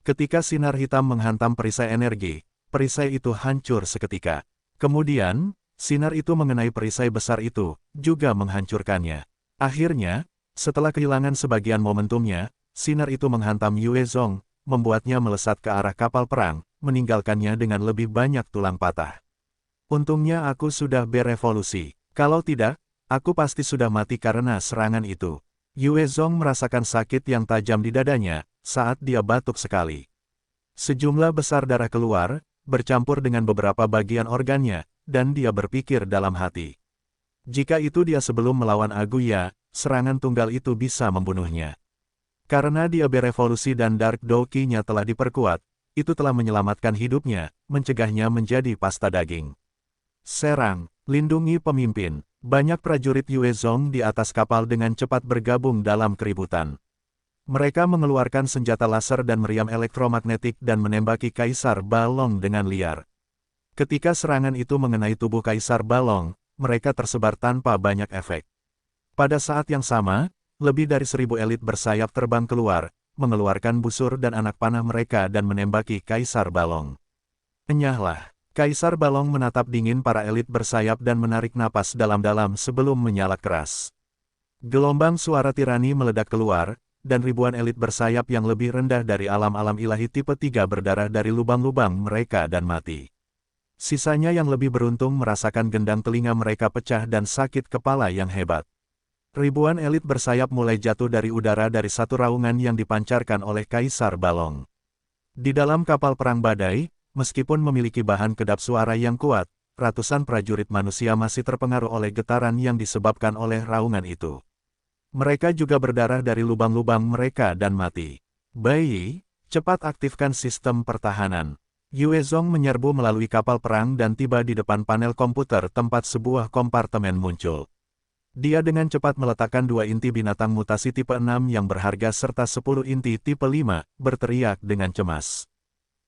Ketika sinar hitam menghantam perisai energi, perisai itu hancur seketika. Kemudian, sinar itu mengenai perisai besar itu, juga menghancurkannya. Akhirnya, setelah kehilangan sebagian momentumnya, sinar itu menghantam Yue Zong, membuatnya melesat ke arah kapal perang, meninggalkannya dengan lebih banyak tulang patah. Untungnya aku sudah berevolusi. Kalau tidak, aku pasti sudah mati karena serangan itu. Yue Zong merasakan sakit yang tajam di dadanya, saat dia batuk sekali. Sejumlah besar darah keluar, bercampur dengan beberapa bagian organnya, dan dia berpikir dalam hati. Jika itu dia sebelum melawan Aguya, serangan tunggal itu bisa membunuhnya. Karena dia berevolusi dan Dark Doki-nya telah diperkuat, itu telah menyelamatkan hidupnya, mencegahnya menjadi pasta daging. Serang, lindungi pemimpin. Banyak prajurit Yue Zong di atas kapal dengan cepat bergabung dalam keributan. Mereka mengeluarkan senjata laser dan meriam elektromagnetik dan menembaki Kaisar Balong dengan liar. Ketika serangan itu mengenai tubuh Kaisar Balong, mereka tersebar tanpa banyak efek. Pada saat yang sama, lebih dari 1000 elit bersayap terbang keluar, mengeluarkan busur dan anak panah mereka dan menembaki Kaisar Balong. Enyahlah. Kaisar Balong menatap dingin para elit bersayap dan menarik napas dalam-dalam sebelum menyala keras. Gelombang suara tirani meledak keluar, dan ribuan elit bersayap yang lebih rendah dari alam-alam ilahi tipe 3 berdarah dari lubang-lubang mereka dan mati. Sisanya yang lebih beruntung merasakan gendang telinga mereka pecah dan sakit kepala yang hebat. Ribuan elit bersayap mulai jatuh dari udara dari satu raungan yang dipancarkan oleh Kaisar Balong. Di dalam kapal perang badai, meskipun memiliki bahan kedap suara yang kuat, ratusan prajurit manusia masih terpengaruh oleh getaran yang disebabkan oleh raungan itu. Mereka juga berdarah dari lubang-lubang mereka dan mati. Bai, cepat aktifkan sistem pertahanan. Yue Zong menyerbu melalui kapal perang dan tiba di depan panel komputer tempat sebuah kompartemen muncul. Dia dengan cepat meletakkan 2 inti binatang mutasi tipe 6 yang berharga serta 10 inti tipe 5, berteriak dengan cemas.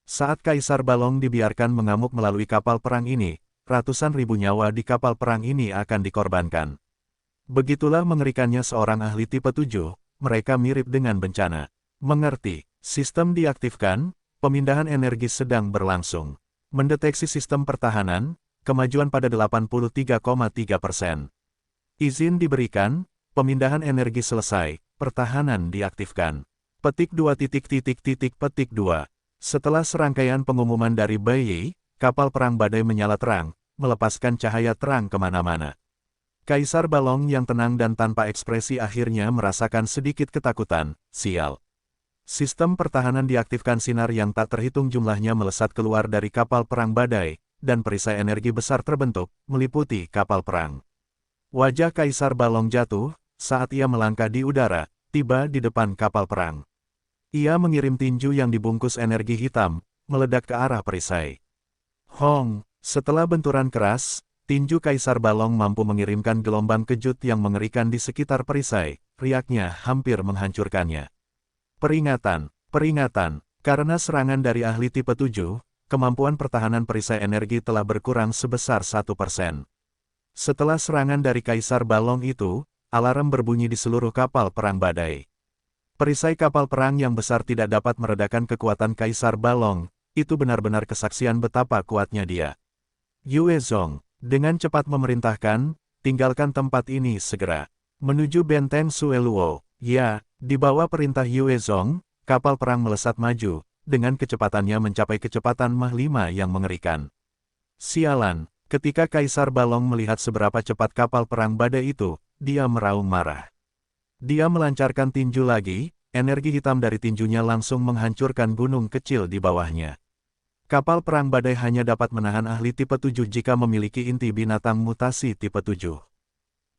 Saat Kaisar Balong dibiarkan mengamuk melalui kapal perang ini, ratusan ribu nyawa di kapal perang ini akan dikorbankan. Begitulah mengerikannya seorang ahli tipe 7, mereka mirip dengan bencana. Mengerti, sistem diaktifkan, pemindahan energi sedang berlangsung. Mendeteksi sistem pertahanan, kemajuan pada 83,3%. Izin diberikan, pemindahan energi selesai, pertahanan diaktifkan. Petik 2. Setelah serangkaian pengumuman dari Bai, kapal perang badai menyala terang, melepaskan cahaya terang kemana-mana. Kaisar Balong yang tenang dan tanpa ekspresi akhirnya merasakan sedikit ketakutan, sial. Sistem pertahanan diaktifkan, sinar yang tak terhitung jumlahnya melesat keluar dari kapal perang badai, dan perisai energi besar terbentuk, meliputi kapal perang. Wajah Kaisar Balong jatuh, saat ia melangkah di udara, tiba di depan kapal perang. Ia mengirim tinju yang dibungkus energi hitam, meledak ke arah perisai. Hong, setelah benturan keras, tinju Kaisar Balong mampu mengirimkan gelombang kejut yang mengerikan di sekitar perisai, riaknya hampir menghancurkannya. Peringatan, peringatan, Karena serangan dari ahli tipe 7, kemampuan pertahanan perisai energi telah berkurang sebesar 1%. Setelah serangan dari Kaisar Balong itu, alarm berbunyi di seluruh kapal perang badai. Perisai kapal perang yang besar tidak dapat meredakan kekuatan Kaisar Balong, itu benar-benar kesaksian betapa kuatnya dia. Yue Zong, dengan cepat memerintahkan, tinggalkan tempat ini segera. Menuju benteng Sueluo. Ya, di bawah perintah Yue Zong, kapal perang melesat maju, dengan kecepatannya mencapai kecepatan Mach 5 yang mengerikan. Sialan, ketika Kaisar Balong melihat seberapa cepat kapal perang badai itu, dia meraung marah. Dia melancarkan tinju lagi, energi hitam dari tinjunya langsung menghancurkan gunung kecil di bawahnya. Kapal perang badai hanya dapat menahan ahli tipe 7 jika memiliki inti binatang mutasi tipe 7.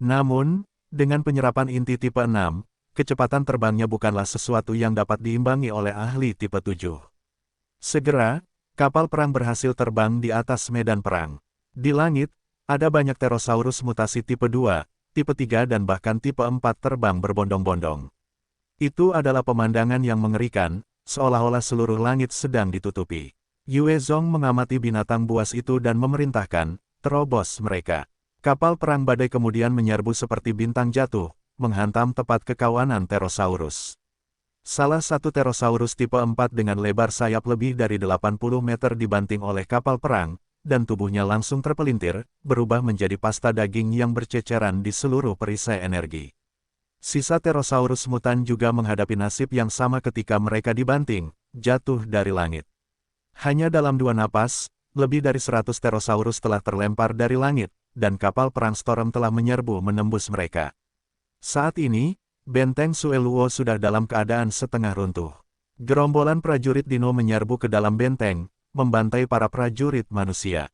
Namun, dengan penyerapan inti tipe 6, kecepatan terbangnya bukanlah sesuatu yang dapat diimbangi oleh ahli tipe 7. Segera, kapal perang berhasil terbang di atas medan perang. Di langit, ada banyak pterosaurus mutasi tipe 2, tipe 3 dan bahkan tipe 4 terbang berbondong-bondong. Itu adalah pemandangan yang mengerikan, seolah-olah seluruh langit sedang ditutupi. Yue Zong mengamati binatang buas itu dan memerintahkan, terobos mereka. Kapal perang badai kemudian menyerbu seperti bintang jatuh, menghantam tepat ke kawanan pterosaurus. Salah satu pterosaurus tipe 4 dengan lebar sayap lebih dari 80 meter dibanting oleh kapal perang, dan tubuhnya langsung terpelintir, berubah menjadi pasta daging yang berceceran di seluruh perisai energi. Sisa pterosaurus mutan juga menghadapi nasib yang sama ketika mereka dibanting, jatuh dari langit. Hanya dalam 2 napas, lebih dari 100 pterosaurus telah terlempar dari langit, dan kapal perang Storm telah menyerbu menembus mereka. Saat ini, benteng Sueluo sudah dalam keadaan setengah runtuh. Gerombolan prajurit dino menyerbu ke dalam benteng, membantai para prajurit manusia.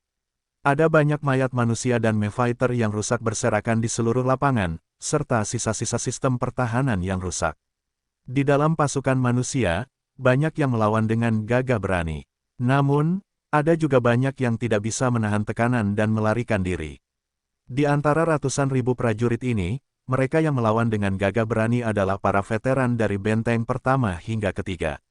Ada banyak mayat manusia dan Mefighter yang rusak berserakan di seluruh lapangan, serta sisa-sisa sistem pertahanan yang rusak. Di dalam pasukan manusia, banyak yang melawan dengan gagah berani. Namun, ada juga banyak yang tidak bisa menahan tekanan dan melarikan diri. Di antara ratusan ribu prajurit ini, mereka yang melawan dengan gagah berani adalah para veteran dari benteng pertama hingga ketiga.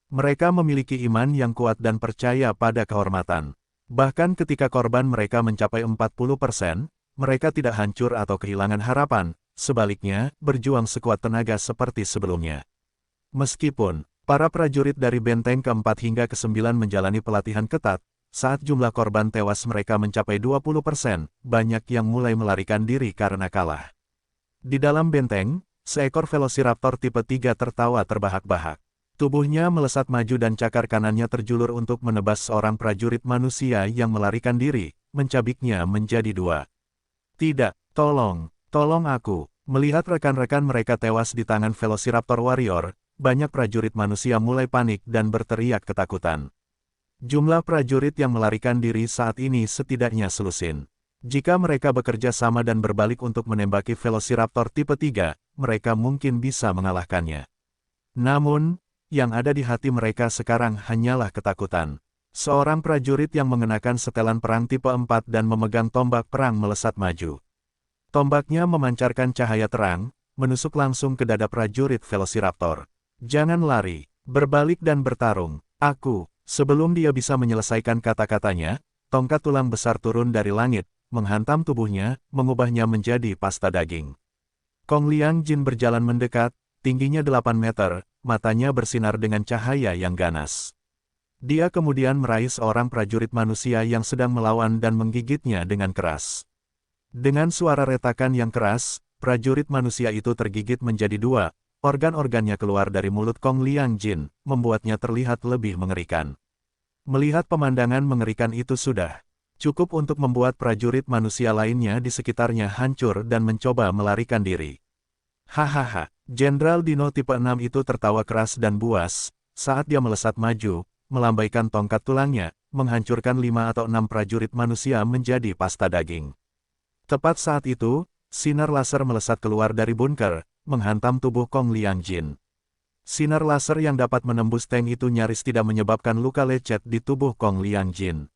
Mereka memiliki iman yang kuat dan percaya pada kehormatan. Bahkan ketika korban mereka mencapai 40%, mereka tidak hancur atau kehilangan harapan, sebaliknya, berjuang sekuat tenaga seperti sebelumnya. Meskipun para prajurit dari benteng ke-4 hingga ke-9 menjalani pelatihan ketat, saat jumlah korban tewas mereka mencapai 20%, banyak yang mulai melarikan diri karena kalah. Di dalam benteng, seekor Velociraptor tipe 3 tertawa terbahak-bahak. Tubuhnya melesat maju dan cakar kanannya terjulur untuk menebas seorang prajurit manusia yang melarikan diri, mencabiknya menjadi 2. Tidak, tolong aku. Melihat rekan-rekan mereka tewas di tangan Velociraptor Warrior, banyak prajurit manusia mulai panik dan berteriak ketakutan. Jumlah prajurit yang melarikan diri saat ini setidaknya selusin. Jika mereka bekerja sama dan berbalik untuk menembaki Velociraptor tipe 3, mereka mungkin bisa mengalahkannya. Namun, yang ada di hati mereka sekarang hanyalah ketakutan. Seorang prajurit yang mengenakan setelan perang tipe 4 dan memegang tombak perang melesat maju. Tombaknya memancarkan cahaya terang, menusuk langsung ke dada prajurit Velociraptor. Jangan lari, berbalik dan bertarung. Aku. Sebelum dia bisa menyelesaikan kata-katanya, tongkat tulang besar turun dari langit, menghantam tubuhnya, mengubahnya menjadi pasta daging. Kong Liang Jin berjalan mendekat, tingginya 8 meter, matanya bersinar dengan cahaya yang ganas. Dia kemudian meraih seorang prajurit manusia yang sedang melawan dan menggigitnya dengan keras. Dengan suara retakan yang keras, prajurit manusia itu tergigit menjadi 2. Organ-organnya keluar dari mulut Kong Liang Jin, membuatnya terlihat lebih mengerikan. Melihat pemandangan mengerikan itu sudah cukup untuk membuat prajurit manusia lainnya di sekitarnya hancur dan mencoba melarikan diri. Hahaha, Jenderal Dino tipe 6 itu tertawa keras dan buas, saat dia melesat maju, melambaikan tongkat tulangnya, menghancurkan 5 atau 6 prajurit manusia menjadi pasta daging. Tepat saat itu, sinar laser melesat keluar dari bunker, menghantam tubuh Kong Liang Jin. Sinar laser yang dapat menembus tank itu nyaris tidak menyebabkan luka lecet di tubuh Kong Liang Jin.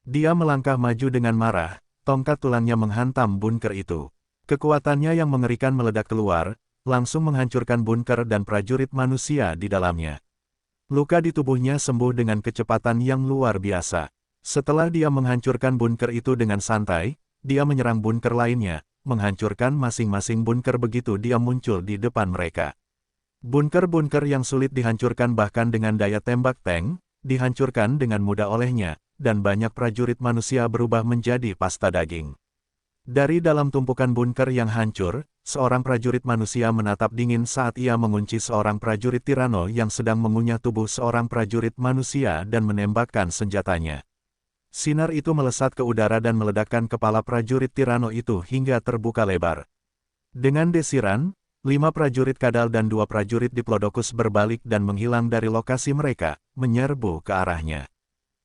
Dia melangkah maju dengan marah, tongkat tulangnya menghantam bunker itu. Kekuatannya yang mengerikan meledak keluar, langsung menghancurkan bunker dan prajurit manusia di dalamnya. Luka di tubuhnya sembuh dengan kecepatan yang luar biasa. Setelah dia menghancurkan bunker itu dengan santai, dia menyerang bunker lainnya, menghancurkan masing-masing bunker begitu dia muncul di depan mereka. Bunker-bunker yang sulit dihancurkan bahkan dengan daya tembak tank, dihancurkan dengan mudah olehnya, dan banyak prajurit manusia berubah menjadi pasta daging. Dari dalam tumpukan bunker yang hancur, seorang prajurit manusia menatap dingin saat ia mengunci seorang prajurit tirano yang sedang mengunyah tubuh seorang prajurit manusia dan menembakkan senjatanya. Sinar itu melesat ke udara dan meledakkan kepala prajurit tirano itu hingga terbuka lebar. Dengan desiran, 5 prajurit kadal dan 2 prajurit diplodocus berbalik dan menghilang dari lokasi mereka, menyerbu ke arahnya.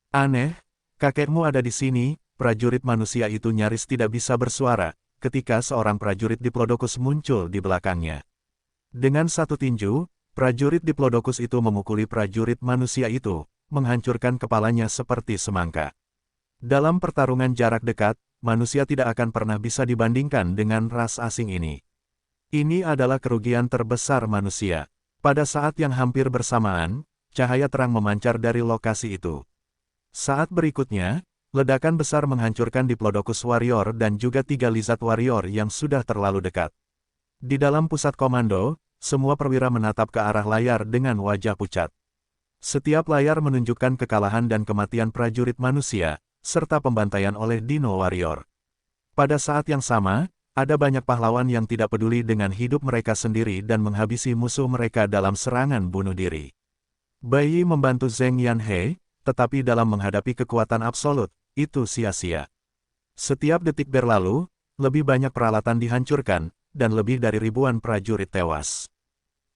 Aneh, kakekmu ada di sini. Prajurit manusia itu nyaris tidak bisa bersuara, ketika seorang prajurit diplodocus muncul di belakangnya. Dengan satu tinju, prajurit diplodocus itu memukuli prajurit manusia itu, menghancurkan kepalanya seperti semangka. Dalam pertarungan jarak dekat, manusia tidak akan pernah bisa dibandingkan dengan ras asing ini. Ini adalah kerugian terbesar manusia. Pada saat yang hampir bersamaan, cahaya terang memancar dari lokasi itu. Saat berikutnya, ledakan besar menghancurkan Diplodocus Warrior dan juga 3 Lizard Warrior yang sudah terlalu dekat. Di dalam pusat komando, semua perwira menatap ke arah layar dengan wajah pucat. Setiap layar menunjukkan kekalahan dan kematian prajurit manusia, serta pembantaian oleh Dino Warrior. Pada saat yang sama, ada banyak pahlawan yang tidak peduli dengan hidup mereka sendiri dan menghabisi musuh mereka dalam serangan bunuh diri. Bai Yi membantu Zheng Yanhe, tetapi dalam menghadapi kekuatan absolut, itu sia-sia. Setiap detik berlalu, lebih banyak peralatan dihancurkan, dan lebih dari ribuan prajurit tewas.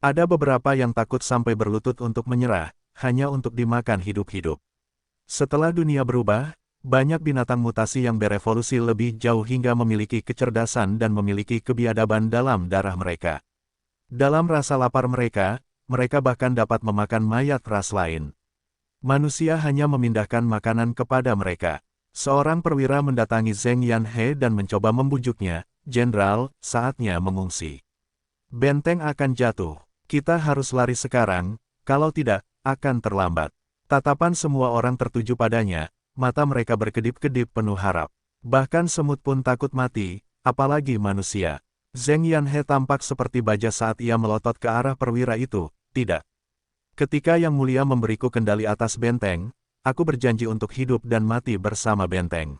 Ada beberapa yang takut sampai berlutut untuk menyerah, hanya untuk dimakan hidup-hidup. Setelah dunia berubah, banyak binatang mutasi yang berevolusi lebih jauh hingga memiliki kecerdasan dan memiliki kebiadaban dalam darah mereka. Dalam rasa lapar mereka, mereka bahkan dapat memakan mayat ras lain. Manusia hanya memindahkan makanan kepada mereka. Seorang perwira mendatangi Zheng Yanhe dan mencoba membujuknya, "Jenderal, saatnya mengungsi. Benteng akan jatuh. Kita harus lari sekarang, kalau tidak, akan terlambat." Tatapan semua orang tertuju padanya, mata mereka berkedip-kedip penuh harap. Bahkan semut pun takut mati, apalagi manusia. Zheng Yanhe tampak seperti baja saat ia melotot ke arah perwira itu, "Tidak. Ketika Yang Mulia memberiku kendali atas benteng, aku berjanji untuk hidup dan mati bersama benteng.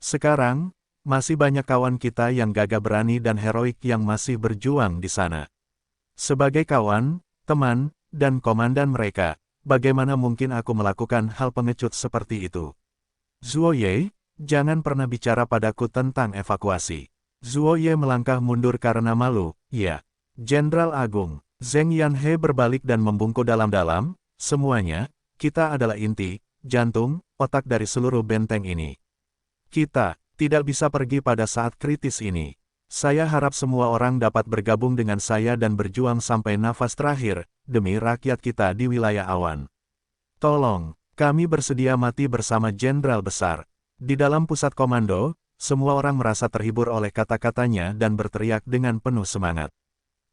Sekarang, masih banyak kawan kita yang gagah berani dan heroik yang masih berjuang di sana. Sebagai kawan, teman, dan komandan mereka, bagaimana mungkin aku melakukan hal pengecut seperti itu? Zuo Ye, jangan pernah bicara padaku tentang evakuasi." Zuo Ye melangkah mundur karena malu. "Ya, Jenderal Agung." Zheng Yanhe berbalik dan membungkuk dalam-dalam, "Semuanya, kita adalah inti, jantung, otak dari seluruh benteng ini. Kita tidak bisa pergi pada saat kritis ini. Saya harap semua orang dapat bergabung dengan saya dan berjuang sampai nafas terakhir, demi rakyat kita di wilayah awan. Tolong, kami bersedia mati bersama Jenderal Besar." Di dalam pusat komando, semua orang merasa terhibur oleh kata-katanya dan berteriak dengan penuh semangat.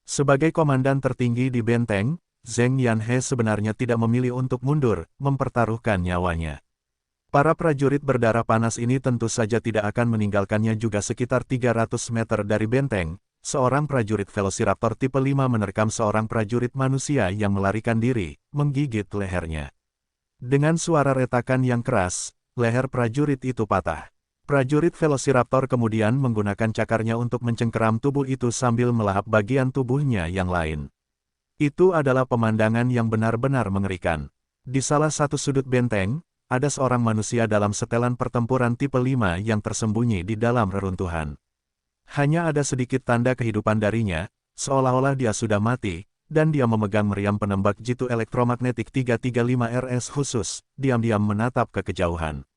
Sebagai komandan tertinggi di benteng, Zheng Yanhe sebenarnya tidak memilih untuk mundur, mempertaruhkan nyawanya. Para prajurit berdarah panas ini tentu saja tidak akan meninggalkannya juga. Sekitar 300 meter dari benteng, seorang prajurit Velociraptor tipe 5 menerkam seorang prajurit manusia yang melarikan diri, menggigit lehernya. Dengan suara retakan yang keras, leher prajurit itu patah. Prajurit Velociraptor kemudian menggunakan cakarnya untuk mencengkeram tubuh itu sambil melahap bagian tubuhnya yang lain. Itu adalah pemandangan yang benar-benar mengerikan. Di salah satu sudut benteng, ada seorang manusia dalam setelan pertempuran tipe 5 yang tersembunyi di dalam reruntuhan. Hanya ada sedikit tanda kehidupan darinya, seolah-olah dia sudah mati, dan dia memegang meriam penembak jitu elektromagnetik 335 RS khusus, diam-diam menatap ke kejauhan.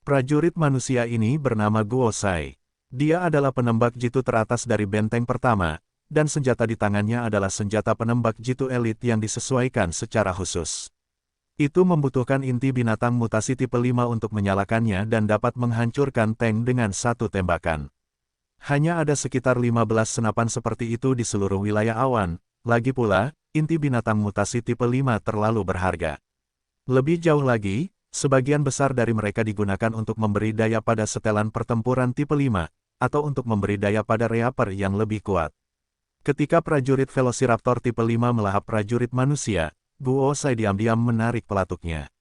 Prajurit manusia ini bernama Guo Sai. Dia adalah penembak jitu teratas dari benteng pertama, dan senjata di tangannya adalah senjata penembak jitu elit yang disesuaikan secara khusus. Itu membutuhkan inti binatang mutasi tipe 5 untuk menyalakannya dan dapat menghancurkan tank dengan satu tembakan. Hanya ada sekitar 15 senapan seperti itu di seluruh wilayah awan, Lagi pula, inti binatang mutasi tipe 5 terlalu berharga. Lebih jauh lagi, sebagian besar dari mereka digunakan untuk memberi daya pada setelan pertempuran tipe 5, atau untuk memberi daya pada reaper yang lebih kuat. Ketika prajurit Velociraptor tipe 5 melahap prajurit manusia, Guosai diam-diam menarik pelatuknya.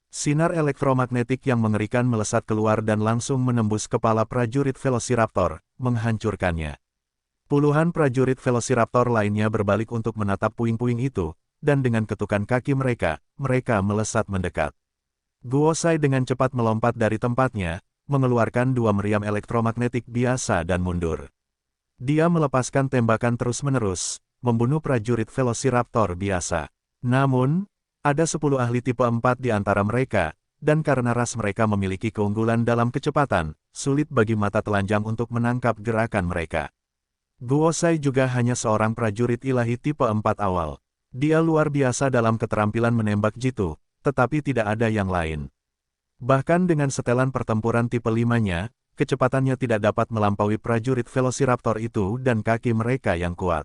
Sinar elektromagnetik yang mengerikan melesat keluar dan langsung menembus kepala prajurit Velociraptor, menghancurkannya. Puluhan prajurit Velociraptor lainnya berbalik untuk menatap puing-puing itu, dan dengan ketukan kaki mereka melesat mendekat. Guosai dengan cepat melompat dari tempatnya, mengeluarkan dua meriam elektromagnetik biasa dan mundur. Dia melepaskan tembakan terus-menerus, membunuh prajurit Velociraptor biasa. Namun, ada 10 ahli tipe 4 di antara mereka, dan karena ras mereka memiliki keunggulan dalam kecepatan, sulit bagi mata telanjang untuk menangkap gerakan mereka. Guosai juga hanya seorang prajurit ilahi tipe 4 awal. Dia luar biasa dalam keterampilan menembak jitu, tetapi tidak ada yang lain. Bahkan dengan setelan pertempuran tipe 5-nya, kecepatannya tidak dapat melampaui prajurit Velociraptor itu dan kaki mereka yang kuat.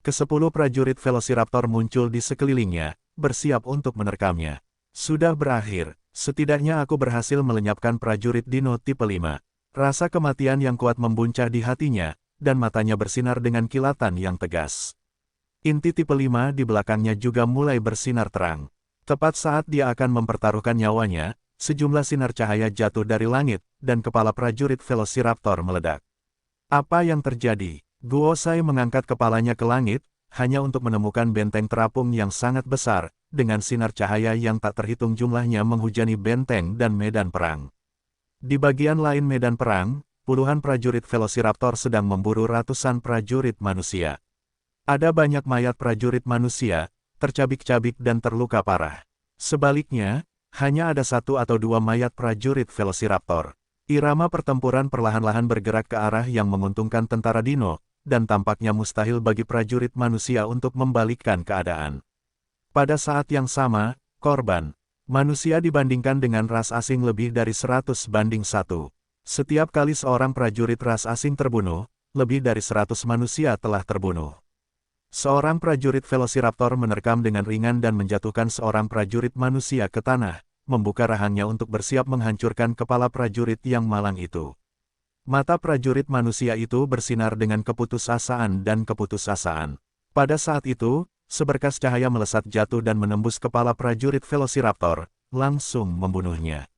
Ke-10 prajurit Velociraptor muncul di sekelilingnya, bersiap untuk menerkamnya. Sudah berakhir, setidaknya aku berhasil melenyapkan prajurit Dino tipe 5. Rasa kematian yang kuat membuncah di hatinya, dan matanya bersinar dengan kilatan yang tegas. Inti tipe 5 di belakangnya juga mulai bersinar terang. Tepat saat dia akan mempertaruhkan nyawanya, sejumlah sinar cahaya jatuh dari langit, dan kepala prajurit Velociraptor meledak. Apa yang terjadi? Guosai mengangkat kepalanya ke langit, hanya untuk menemukan benteng terapung yang sangat besar, dengan sinar cahaya yang tak terhitung jumlahnya menghujani benteng dan medan perang. Di bagian lain medan perang, puluhan prajurit Velociraptor sedang memburu ratusan prajurit manusia. Ada banyak mayat prajurit manusia, tercabik-cabik dan terluka parah. Sebaliknya, hanya ada 1 atau 2 mayat prajurit Velociraptor. Irama pertempuran perlahan-lahan bergerak ke arah yang menguntungkan tentara Dino, dan tampaknya mustahil bagi prajurit manusia untuk membalikkan keadaan. Pada saat yang sama, korban manusia dibandingkan dengan ras asing lebih dari 100 banding 1. Setiap kali seorang prajurit ras asing terbunuh, lebih dari 100 manusia telah terbunuh. Seorang prajurit Velociraptor menerkam dengan ringan dan menjatuhkan seorang prajurit manusia ke tanah, membuka rahangnya untuk bersiap menghancurkan kepala prajurit yang malang itu. Mata prajurit manusia itu bersinar dengan keputusasaan dan keputusasaan. Pada saat itu, seberkas cahaya melesat jatuh dan menembus kepala prajurit Velociraptor, langsung membunuhnya.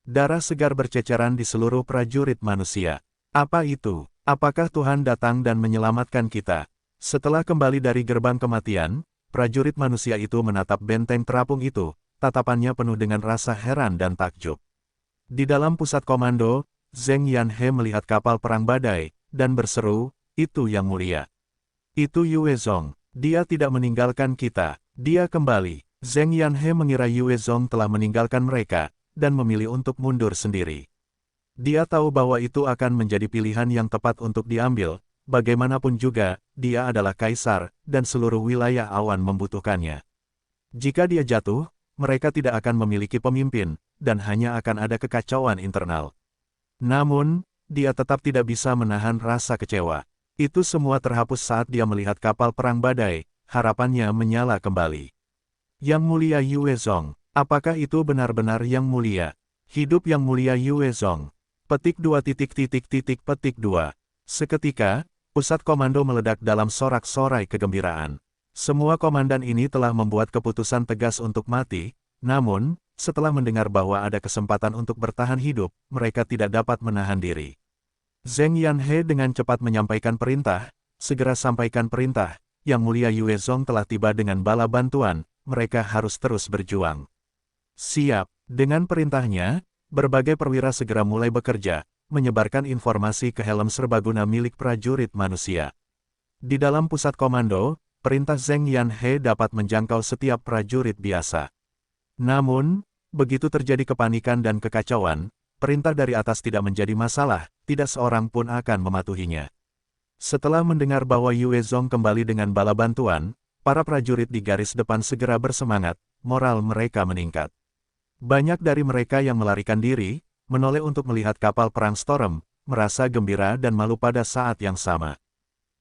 Darah segar berceceran di seluruh prajurit manusia. Apa itu? Apakah Tuhan datang dan menyelamatkan kita? Setelah kembali dari gerbang kematian, prajurit manusia itu menatap benteng terapung itu, tatapannya penuh dengan rasa heran dan takjub. Di dalam pusat komando, Zheng Yanhe melihat kapal perang badai, dan berseru, "Itu yang mulia. Itu Yue Zong. Dia tidak meninggalkan kita. Dia kembali." Zheng Yanhe mengira Yue Zong telah meninggalkan mereka, dan memilih untuk mundur sendiri. Dia tahu bahwa itu akan menjadi pilihan yang tepat untuk diambil, bagaimanapun juga, dia adalah kaisar, dan seluruh wilayah awan membutuhkannya. Jika dia jatuh, mereka tidak akan memiliki pemimpin, dan hanya akan ada kekacauan internal. Namun, dia tetap tidak bisa menahan rasa kecewa. Itu semua terhapus saat dia melihat kapal perang badai, harapannya menyala kembali. Yang mulia Yue Zong. Apakah itu benar-benar yang mulia? Hidup yang mulia Yue Zong. Petik 2 petik 2. Seketika, pusat komando meledak dalam sorak-sorai kegembiraan. Semua komandan ini telah membuat keputusan tegas untuk mati, namun, setelah mendengar bahwa ada kesempatan untuk bertahan hidup, mereka tidak dapat menahan diri. Zheng Yanhe dengan cepat menyampaikan perintah, "Segera sampaikan perintah, Yang Mulia Yue Zong telah tiba dengan bala bantuan, mereka harus terus berjuang." Siap. Dengan perintahnya, berbagai perwira segera mulai bekerja, menyebarkan informasi ke helm serbaguna milik prajurit manusia. Di dalam pusat komando, perintah Zheng Yanhe dapat menjangkau setiap prajurit biasa. Namun, begitu terjadi kepanikan dan kekacauan, perintah dari atas tidak menjadi masalah, tidak seorang pun akan mematuhinya. Setelah mendengar bahwa Yue Zong kembali dengan bala bantuan, para prajurit di garis depan segera bersemangat, moral mereka meningkat. Banyak dari mereka yang melarikan diri, menoleh untuk melihat kapal perang Storm, merasa gembira dan malu pada saat yang sama.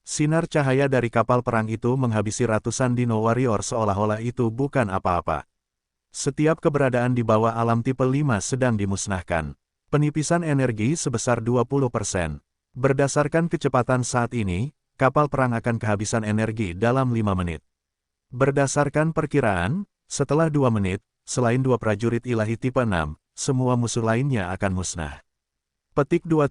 Sinar cahaya dari kapal perang itu menghabisi ratusan dino warrior seolah-olah itu bukan apa-apa. Setiap keberadaan di bawah alam tipe 5 sedang dimusnahkan. Penipisan energi sebesar 20%. Berdasarkan kecepatan saat ini, kapal perang akan kehabisan energi dalam 5 menit. Berdasarkan perkiraan, setelah 2 menit, selain 2 prajurit ilahi tipe 6, semua musuh lainnya akan musnah. Petik 2.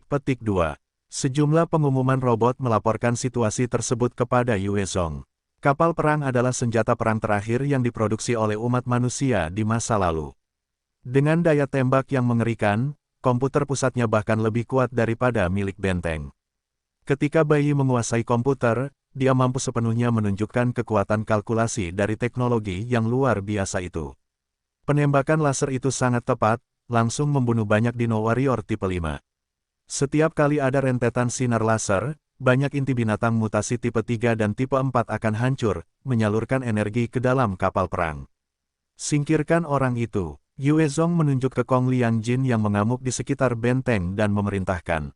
Petik 2. Sejumlah pengumuman robot melaporkan situasi tersebut kepada Yue Zong. Kapal perang adalah senjata perang terakhir yang diproduksi oleh umat manusia di masa lalu. Dengan daya tembak yang mengerikan, komputer pusatnya bahkan lebih kuat daripada milik benteng. Ketika bayi menguasai komputer, dia mampu sepenuhnya menunjukkan kekuatan kalkulasi dari teknologi yang luar biasa itu. Penembakan laser itu sangat tepat, langsung membunuh banyak dino warrior tipe 5. Setiap kali ada rentetan sinar laser, banyak inti binatang mutasi tipe 3 dan tipe 4 akan hancur, menyalurkan energi ke dalam kapal perang. Singkirkan orang itu. Yue Zong menunjuk ke Kong Liangjin yang mengamuk di sekitar benteng dan memerintahkan.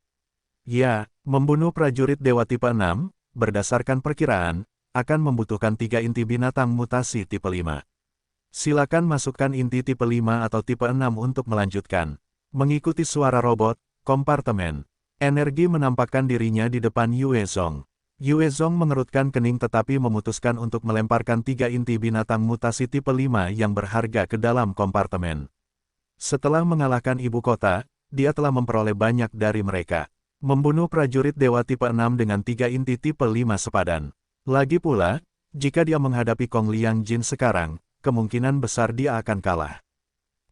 Ya, membunuh prajurit dewa tipe 6, berdasarkan perkiraan, akan membutuhkan 3 inti binatang mutasi tipe 5. Silakan masukkan inti tipe 5 atau tipe 6 untuk melanjutkan. Mengikuti suara robot, kompartemen energi menampakkan dirinya di depan Yue Zong. Yue Zong mengerutkan kening tetapi memutuskan untuk melemparkan 3 inti binatang mutasi tipe 5 yang berharga ke dalam kompartemen. Setelah mengalahkan ibu kota, dia telah memperoleh banyak dari mereka. Membunuh prajurit dewa tipe 6 dengan 3 inti tipe 5 sepadan. Lagi pula, jika dia menghadapi Kong Liangjin sekarang, kemungkinan besar dia akan kalah.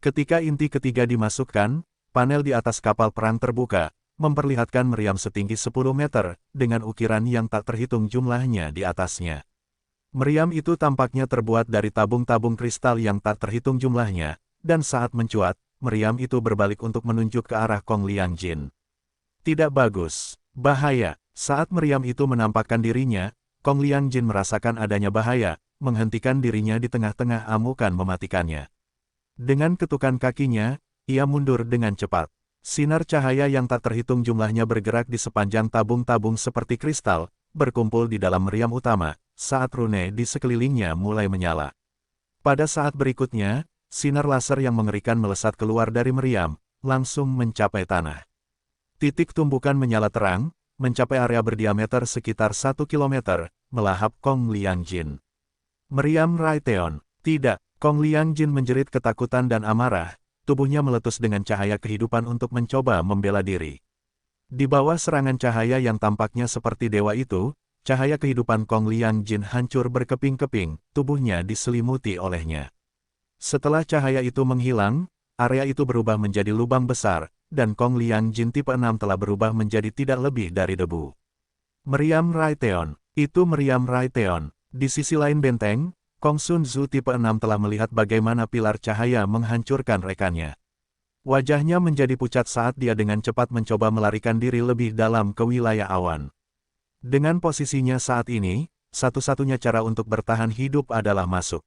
Ketika inti ketiga dimasukkan, panel di atas kapal perang terbuka, memperlihatkan meriam setinggi 10 meter, dengan ukiran yang tak terhitung jumlahnya di atasnya. Meriam itu tampaknya terbuat dari tabung-tabung kristal yang tak terhitung jumlahnya, dan saat mencuat, meriam itu berbalik untuk menunjuk ke arah Kong Liangjin. Tidak bagus. Bahaya. Saat meriam itu menampakkan dirinya, Kong Liangjin merasakan adanya bahaya, menghentikan dirinya di tengah-tengah amukan mematikannya. Dengan ketukan kakinya, ia mundur dengan cepat. Sinar cahaya yang tak terhitung jumlahnya bergerak di sepanjang tabung-tabung seperti kristal, berkumpul di dalam meriam utama, saat rune di sekelilingnya mulai menyala. Pada saat berikutnya, sinar laser yang mengerikan melesat keluar dari meriam, langsung mencapai tanah. Titik tumbukan menyala terang, mencapai area berdiameter sekitar 1 km, melahap Kong Liangjin. Meriam Raytheon. Tidak, Kong Liangjin menjerit ketakutan dan amarah. Tubuhnya meletus dengan cahaya kehidupan untuk mencoba membela diri. Di bawah serangan cahaya yang tampaknya seperti dewa itu, cahaya kehidupan Kong Liangjin hancur berkeping-keping, tubuhnya diselimuti olehnya. Setelah cahaya itu menghilang, area itu berubah menjadi lubang besar, dan Kong Liangjin tipe 6 telah berubah menjadi tidak lebih dari debu. Meriam Raytheon. Itu meriam Raytheon. Di sisi lain benteng, Kong Sun Zu tipe 6 telah melihat bagaimana pilar cahaya menghancurkan rekannya. Wajahnya menjadi pucat saat dia dengan cepat mencoba melarikan diri lebih dalam ke wilayah awan. Dengan posisinya saat ini, satu-satunya cara untuk bertahan hidup adalah masuk.